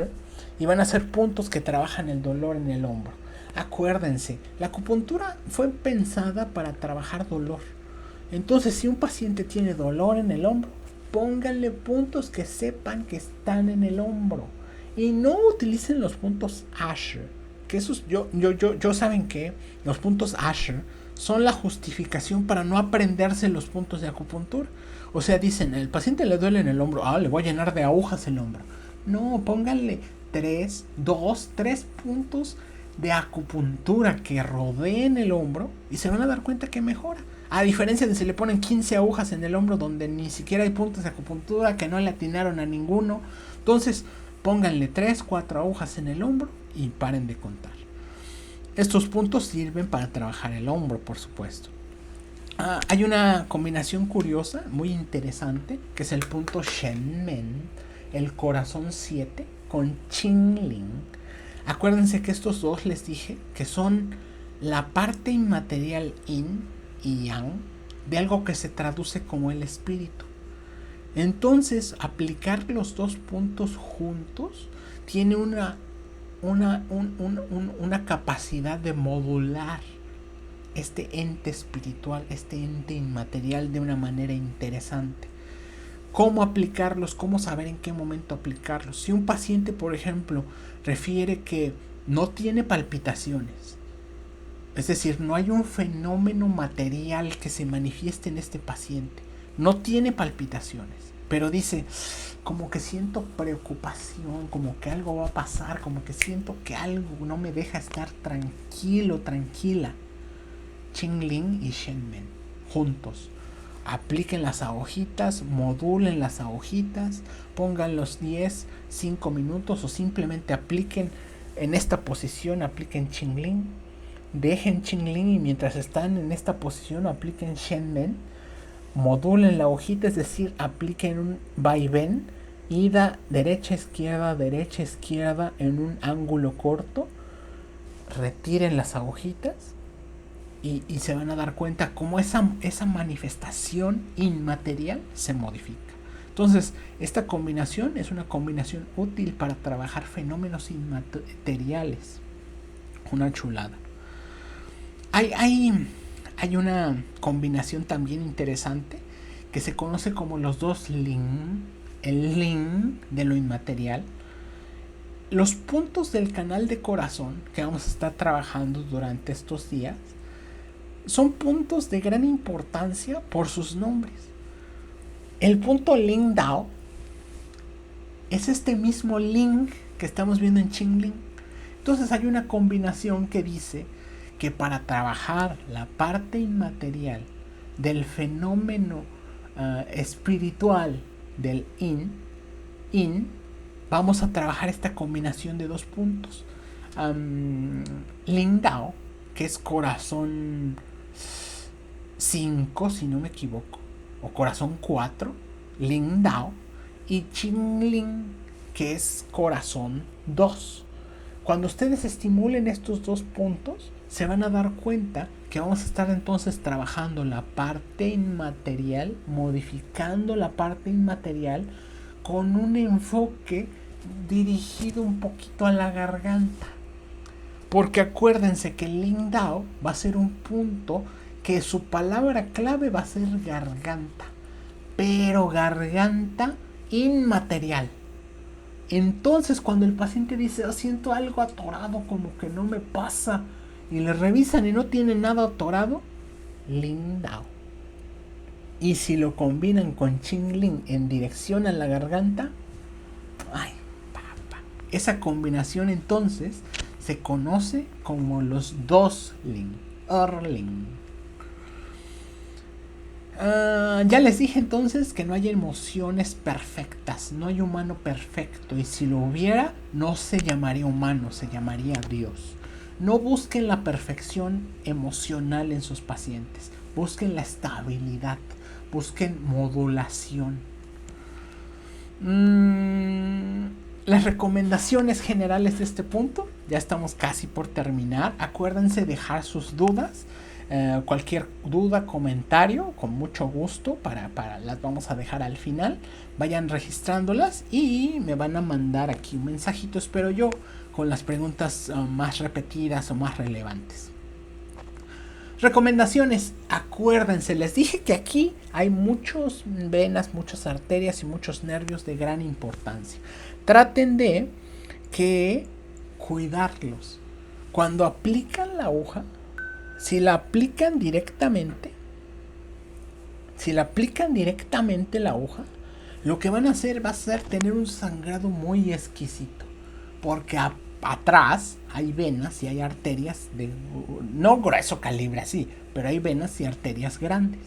y van a ser puntos que trabajan el dolor en el hombro. Acuérdense, la acupuntura fue pensada para trabajar dolor. Entonces, si un paciente tiene dolor en el hombro, pónganle puntos que sepan que están en el hombro. Y no utilicen los puntos Asher, que esos, yo saben que los puntos Asher son la justificación para no aprenderse los puntos de acupuntura. O sea, dicen, el paciente le duele en el hombro, le voy a llenar de agujas el hombro. No, pónganle 3 puntos de acupuntura que rodeen el hombro y se van a dar cuenta que mejora. A diferencia de si le ponen 15 agujas en el hombro donde ni siquiera hay puntos de acupuntura, que no le atinaron a ninguno. Entonces, pónganle 3, 4 agujas en el hombro y paren de contar. Estos puntos sirven para trabajar el hombro, por supuesto. Hay una combinación curiosa, muy interesante, que es el punto Shenmen, el corazón 7, con Qingling. Acuérdense que estos dos les dije que son la parte inmaterial Yin y Yang de algo que se traduce como el espíritu. Entonces, aplicar los dos puntos juntos tiene una capacidad de modular este ente espiritual, este ente inmaterial de una manera interesante. ¿Cómo aplicarlos? ¿Cómo saber en qué momento aplicarlos? Si un paciente, por ejemplo, refiere que no tiene palpitaciones, es decir, no hay un fenómeno material que se manifieste en este paciente, no tiene palpitaciones, pero dice, como que siento preocupación, como que algo va a pasar, como que siento que algo no me deja estar tranquilo, tranquila. Qingling y Shenmen juntos. Apliquen las agujitas, modulen las agujitas, pongan los 10, 5 minutos o simplemente apliquen en esta posición, apliquen Qingling, dejen Qingling y mientras están en esta posición apliquen Shenmen, modulen la hojita, es decir, apliquen un vaivén, ida derecha izquierda en un ángulo corto, retiren las agujitas y se van a dar cuenta cómo esa manifestación inmaterial se modifica. Entonces, esta combinación es una combinación útil para trabajar fenómenos inmateriales. Una chulada. Hay una combinación también interesante que se conoce como los dos Ling, el Ling de lo inmaterial. Los puntos del canal de corazón que vamos a estar trabajando durante estos días son puntos de gran importancia por sus nombres. El punto Ling Dao es este mismo Ling que estamos viendo en Qingling. Entonces hay una combinación que dice que para trabajar la parte inmaterial del fenómeno espiritual del Yin, vamos a trabajar esta combinación de dos puntos. Ling Dao, que es corazón 5, si no me equivoco, o corazón 4, Ling Dao, y Qingling, que es corazón 2. Cuando ustedes estimulen estos dos puntos, se van a dar cuenta que vamos a estar entonces trabajando la parte inmaterial, modificando la parte inmaterial con un enfoque dirigido un poquito a la garganta. Porque acuérdense que el Ling Dao va a ser un punto que su palabra clave va a ser garganta, pero garganta inmaterial. Entonces cuando el paciente dice, siento algo atorado, como que no me pasa, y le revisan y no tiene nada atorado, Ling Dao. Y si lo combinan con Qingling en dirección a la garganta, esa combinación entonces se conoce como los dos Ling, Ling. Ya les dije entonces que no hay emociones perfectas, no hay humano perfecto, y si lo hubiera no se llamaría humano, se llamaría Dios. No busquen la perfección emocional en sus pacientes, busquen la estabilidad, busquen modulación. Las recomendaciones generales de este punto, ya estamos casi por terminar. Acuérdense dejar sus dudas, cualquier duda, comentario, con mucho gusto, para las vamos a dejar al final. Vayan registrándolas y me van a mandar aquí un mensajito, espero yo, con las preguntas más repetidas o más relevantes. Recomendaciones, acuérdense, les dije que aquí hay muchas venas, muchas arterias y muchos nervios de gran importancia. Traten de cuidarlos, cuando aplican la aguja, si la aplican directamente la aguja, lo que van a hacer va a ser tener un sangrado muy exquisito, porque atrás hay venas y hay arterias de no grueso calibre así, pero hay venas y arterias grandes.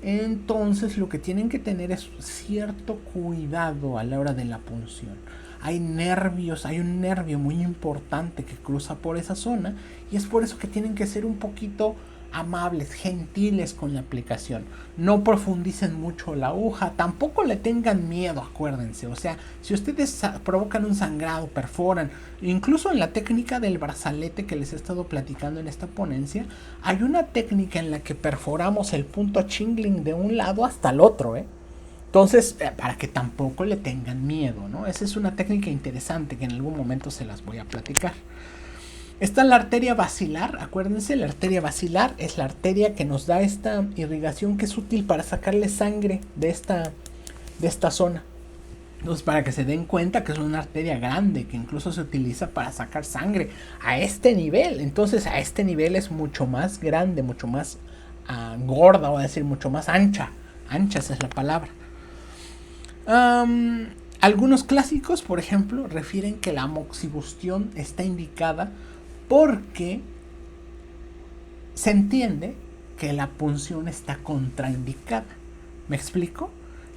Entonces lo que tienen que tener es cierto cuidado a la hora de la punción. Hay un nervio muy importante que cruza por esa zona, y es por eso que tienen que ser un poquito amables, gentiles con la aplicación. No profundicen mucho la aguja, tampoco le tengan miedo, acuérdense. O sea, si ustedes provocan un sangrado, perforan, incluso en la técnica del brazalete que les he estado platicando en esta ponencia, hay una técnica en la que perforamos el punto Chingling de un lado hasta el otro, Entonces, para que tampoco le tengan miedo, ¿no? Esa es una técnica interesante que en algún momento se las voy a platicar. Está la arteria basilar, acuérdense, la arteria basilar es la arteria que nos da esta irrigación que es útil para sacarle sangre de esta zona. Entonces, para que se den cuenta que es una arteria grande, que incluso se utiliza para sacar sangre a este nivel. Entonces, a este nivel es mucho más grande, mucho más gorda, voy a decir, mucho más ancha. Ancha, esa es la palabra. Algunos clásicos, por ejemplo, refieren que la moxibustión está indicada porque se entiende que la punción está contraindicada. ¿Me explico?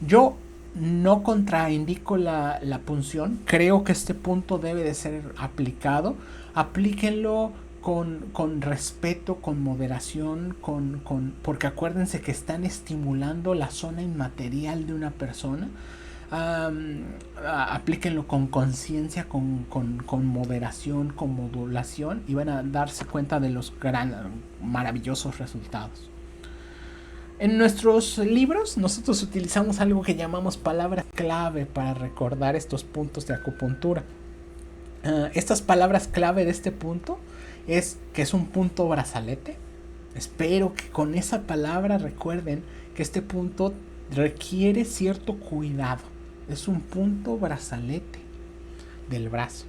Yo no contraindico la punción. Creo que este punto debe de ser aplicado. Aplíquenlo con respeto, con moderación, porque acuérdense que están estimulando la zona inmaterial de una persona. Aplíquenlo con conciencia, con moderación, con modulación, y van a darse cuenta de los maravillosos resultados. En nuestros libros nosotros utilizamos algo que llamamos palabras clave para recordar estos puntos de acupuntura. Estas palabras clave de este punto es que es un punto brazalete. Espero que con esa palabra recuerden que este punto requiere cierto cuidado. Es un punto brazalete del brazo.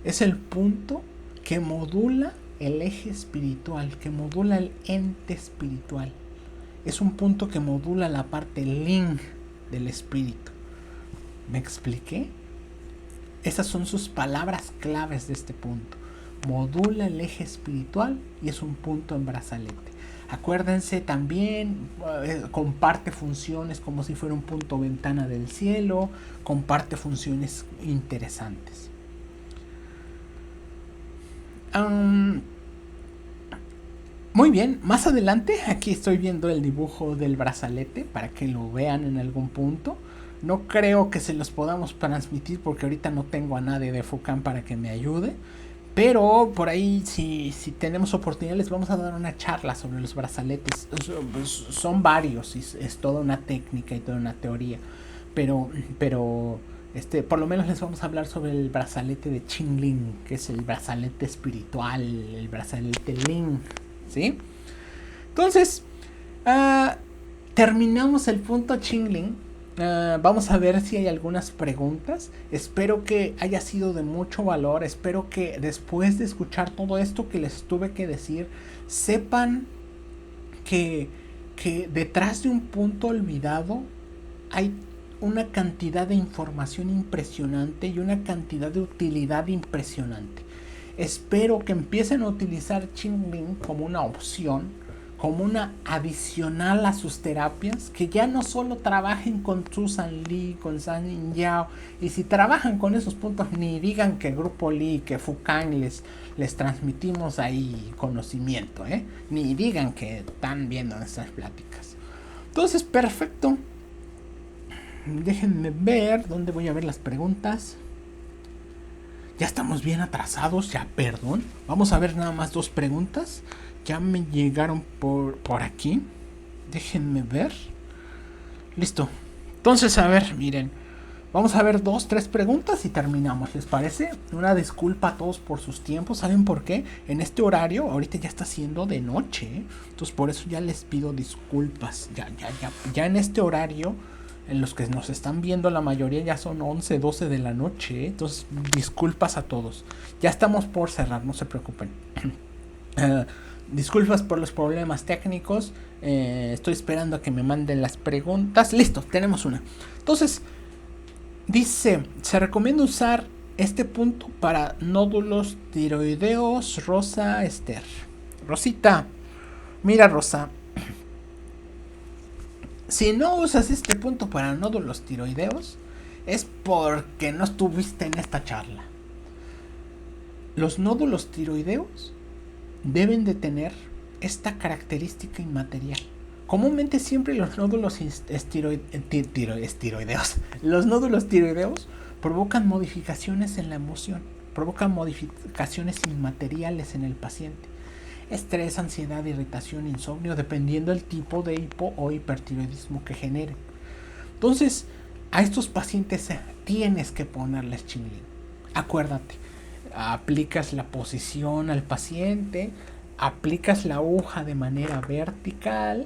Es el punto que modula el eje espiritual, que modula el ente espiritual. Es un punto que modula la parte ling del espíritu. ¿Me expliqué? Esas son sus palabras claves de este punto. Modula el eje espiritual y es un punto en brazalete. Acuérdense también, comparte funciones como si fuera un punto ventana del cielo, comparte funciones interesantes. Muy bien, más adelante aquí estoy viendo el dibujo del brazalete para que lo vean en algún punto. No creo que se los podamos transmitir porque ahorita no tengo a nadie de FUCAM para que me ayude. Pero por ahí, si tenemos oportunidad, les vamos a dar una charla sobre los brazaletes. Son varios, es toda una técnica y toda una teoría. Pero por lo menos les vamos a hablar sobre el brazalete de Chingling, que es el brazalete espiritual, el brazalete Ling, ¿sí? Entonces, terminamos el punto Chingling. Vamos a ver si hay algunas preguntas. Espero que haya sido de mucho valor. Espero que después de escuchar todo esto que les tuve que decir, sepan que detrás de un punto olvidado hay una cantidad de información impresionante y una cantidad de utilidad impresionante. Espero que empiecen a utilizar Chingling como una opción, como una adicional a sus terapias, que ya no solo trabajen con Susan Lee, con San Yin Yao, y si trabajan con esos puntos ni digan que Grupo Lee, que Fukan les transmitimos ahí conocimiento, ni digan que están viendo nuestras pláticas. Entonces, perfecto. Déjenme ver dónde voy a ver las preguntas. Ya estamos bien atrasados, ya perdón. Vamos a ver nada más 2 preguntas. Ya me llegaron por aquí. Déjenme ver. Listo. Entonces, a ver, miren. Vamos a ver 2, 3 preguntas y terminamos. ¿Les parece? Una disculpa a todos por sus tiempos. ¿Saben por qué? En este horario, ahorita ya está siendo de noche. Entonces, por eso ya les pido disculpas. Ya en este horario En los que nos están viendo, la mayoría ya son 11, 12 de la noche. Entonces, disculpas a todos. Ya estamos por cerrar, no se preocupen. Disculpas por los problemas técnicos. Estoy esperando a que me manden las preguntas. Listo, tenemos una. Entonces, dice, se recomienda usar este punto para nódulos tiroideos. Rosa Esther. Rosita, mira, Rosa. Si no usas este punto para nódulos tiroideos, es porque no estuviste en esta charla. Los nódulos tiroideos deben de tener esta característica inmaterial. Comúnmente siempre los nódulos tiroideos, los nódulos tiroideos provocan modificaciones en la emoción, provocan modificaciones inmateriales en el paciente. Estrés, ansiedad, irritación, insomnio, dependiendo del tipo de hipo o hipertiroidismo que genere. Entonces, a estos pacientes tienes que ponerles Qingling. Acuérdate, aplicas la posición al paciente, aplicas la aguja de manera vertical,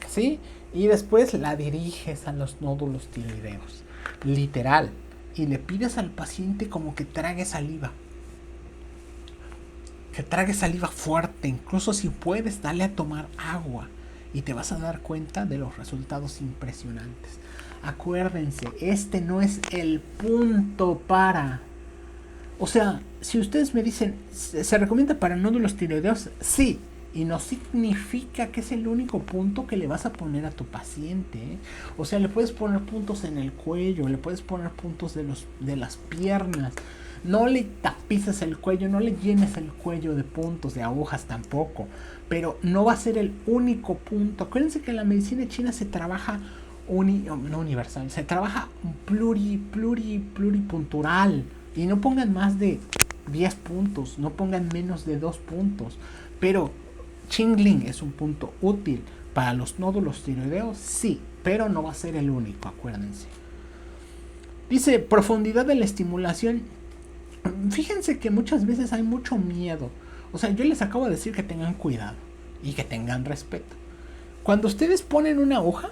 así, y después la diriges a los nódulos tiroideos, literal, y le pides al paciente como que trague saliva. Que trague saliva fuerte, incluso si puedes, dale a tomar agua y te vas a dar cuenta de los resultados impresionantes. Acuérdense, este no es el punto para... O sea, si ustedes me dicen, ¿se recomienda para nódulos tiroideos? Sí, y no significa que es el único punto que le vas a poner a tu paciente, ¿eh? O sea, le puedes poner puntos en el cuello, le puedes poner puntos de las piernas. No le tapices el cuello, no le llenes el cuello de puntos, de agujas tampoco. Pero no va a ser el único punto. Acuérdense que en la medicina china se trabaja no universal, se trabaja pluripuntural. Y no pongan más de 10 puntos, no pongan menos de 2 puntos. Pero Qingling es un punto útil para los nódulos tiroideos, sí, pero no va a ser el único, acuérdense. Dice, profundidad de la estimulación. Fíjense que muchas veces hay mucho miedo. O sea, yo les acabo de decir que tengan cuidado y que tengan respeto. Cuando ustedes ponen una aguja,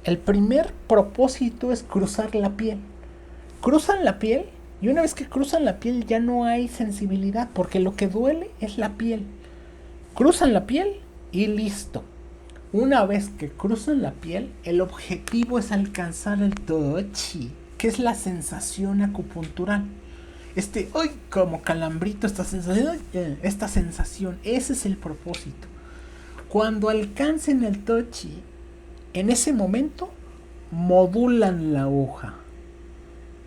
el primer propósito es cruzar la piel. Cruzan la piel y una vez que cruzan la piel ya no hay sensibilidad porque lo que duele es la piel. Cruzan la piel y listo. Una vez que cruzan la piel, el objetivo es alcanzar el tochi, que es la sensación acupuntural. Como calambrito, esta sensación, ese es el propósito. Cuando alcancen el tochi, en ese momento modulan la aguja,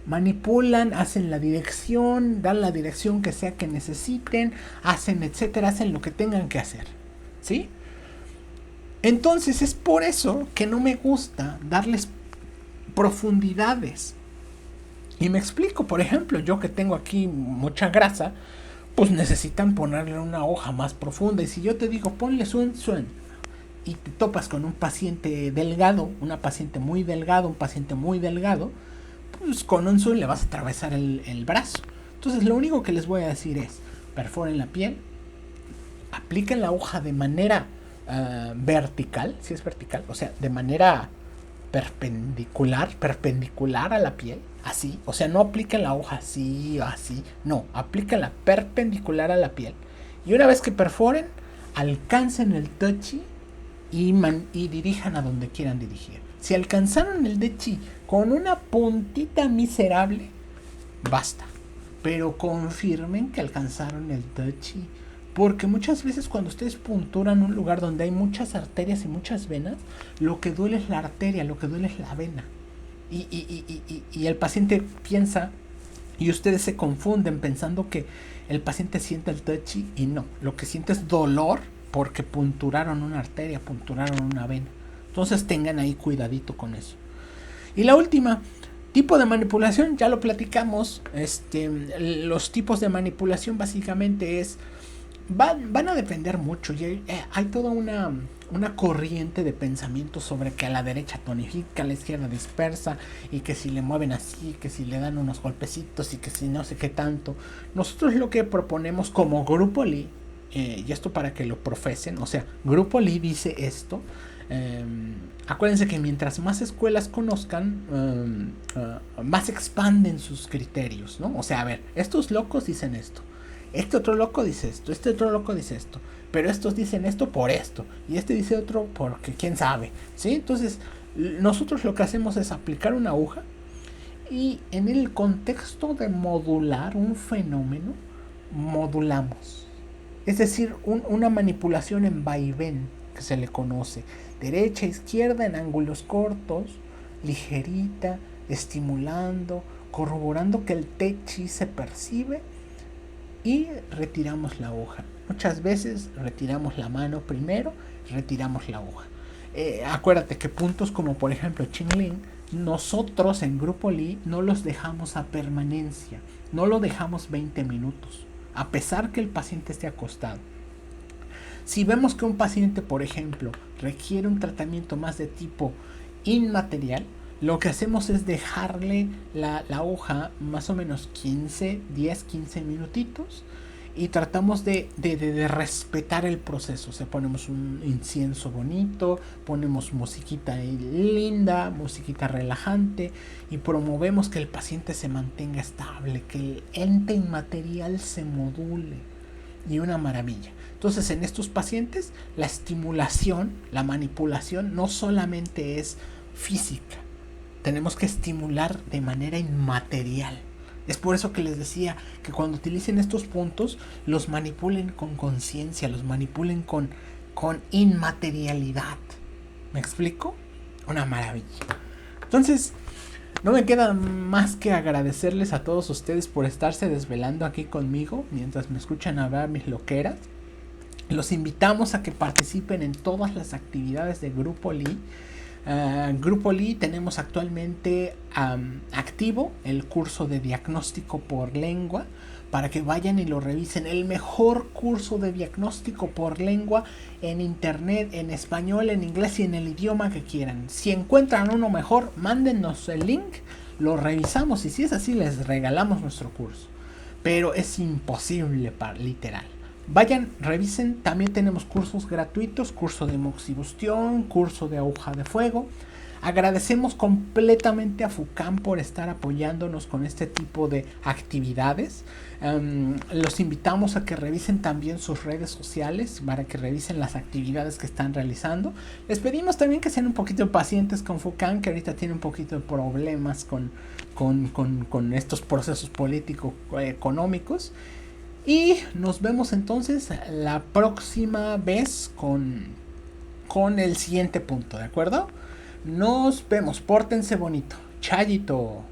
manipulan, hacen la dirección, dan la dirección que sea que necesiten, hacen etcétera, hacen lo que tengan que hacer, ¿sí? Entonces es por eso que no me gusta darles profundidades. Y me explico, por ejemplo, yo que tengo aquí mucha grasa, pues necesitan ponerle una hoja más profunda. Y si yo te digo, ponle suen, y te topas con un paciente delgado, una paciente muy delgado, un paciente muy delgado, pues con un suen le vas a atravesar el brazo. Entonces lo único que les voy a decir es, perforen la piel, apliquen la hoja de manera vertical, si es vertical, o sea, de manera perpendicular a la piel, así, o sea, no apliquen la hoja así o así, no, aplíquenla perpendicular a la piel, y una vez que perforen, alcancen el tochi y dirijan a donde quieran dirigir. Si alcanzaron el tochi con una puntita miserable, basta, pero confirmen que alcanzaron el tochi. Porque muchas veces cuando ustedes punturan un lugar donde hay muchas arterias y muchas venas, lo que duele es la arteria, lo que duele es la vena. Y el paciente piensa, y ustedes se confunden pensando que el paciente siente el tochi, y no, lo que siente es dolor porque punturaron una arteria, punturaron una vena. Entonces tengan ahí cuidadito con eso. Y la última, tipo de manipulación, ya lo platicamos. Los tipos de manipulación básicamente van a depender mucho, y hay toda una corriente de pensamiento sobre que a la derecha tonifica, a la izquierda dispersa, y que si le mueven así, que si le dan unos golpecitos, y que si no sé qué tanto. Nosotros lo que proponemos como Grupo Lee, y esto para que lo profesen, o sea, Grupo Lee dice esto, Acuérdense que mientras más escuelas conozcan, más expanden sus criterios, ¿no? O sea, a ver, estos locos dicen esto, este otro loco dice esto, este otro loco dice esto, pero estos dicen esto por esto, y este dice otro porque quién sabe, ¿sí? Entonces, nosotros lo que hacemos es aplicar una aguja y en el contexto de modular un fenómeno, modulamos. Es decir, una manipulación en vaivén que se le conoce. Derecha, izquierda, en ángulos cortos, ligerita, estimulando, corroborando que el techi se percibe y retiramos la hoja. Muchas veces retiramos la mano primero, retiramos la hoja. Acuérdate que puntos como por ejemplo Qingling, nosotros en Grupo Li no los dejamos a permanencia, no lo dejamos 20 minutos, a pesar que el paciente esté acostado. Si vemos que un paciente, por ejemplo, requiere un tratamiento más de tipo inmaterial, lo que hacemos es dejarle la hoja más o menos 10, 15 minutitos y tratamos de respetar el proceso. O sea, ponemos un incienso bonito, ponemos musiquita linda, musiquita relajante y promovemos que el paciente se mantenga estable, que el ente inmaterial se module. Y una maravilla. Entonces, en estos pacientes, la estimulación, la manipulación no solamente es física, tenemos que estimular de manera inmaterial. Es por eso que les decía que cuando utilicen estos puntos, los manipulen con conciencia, los manipulen con inmaterialidad. ¿Me explico? Una maravilla. Entonces, no me queda más que agradecerles a todos ustedes por estarse desvelando aquí conmigo mientras me escuchan hablar mis loqueras. Los invitamos a que participen en todas las actividades de Grupo Li. Grupo Li tenemos actualmente activo el curso de diagnóstico por lengua para que vayan y lo revisen. El mejor curso de diagnóstico por lengua en internet, en español, en inglés y en el idioma que quieran. Si encuentran uno mejor, mándennos el link, lo revisamos y si es así les regalamos nuestro curso. Pero es imposible, literal. Vayan, revisen, también tenemos cursos gratuitos, curso de moxibustión, curso de aguja de fuego. Agradecemos completamente a FUCAM por estar apoyándonos con este tipo de actividades. Los invitamos a que revisen también sus redes sociales para que revisen las actividades que están realizando. Les pedimos también que sean un poquito pacientes con FUCAM, que ahorita tiene un poquito de problemas con estos procesos político-económicos. Y nos vemos entonces la próxima vez con el siguiente punto, ¿de acuerdo? Nos vemos, pórtense bonito. Chayito.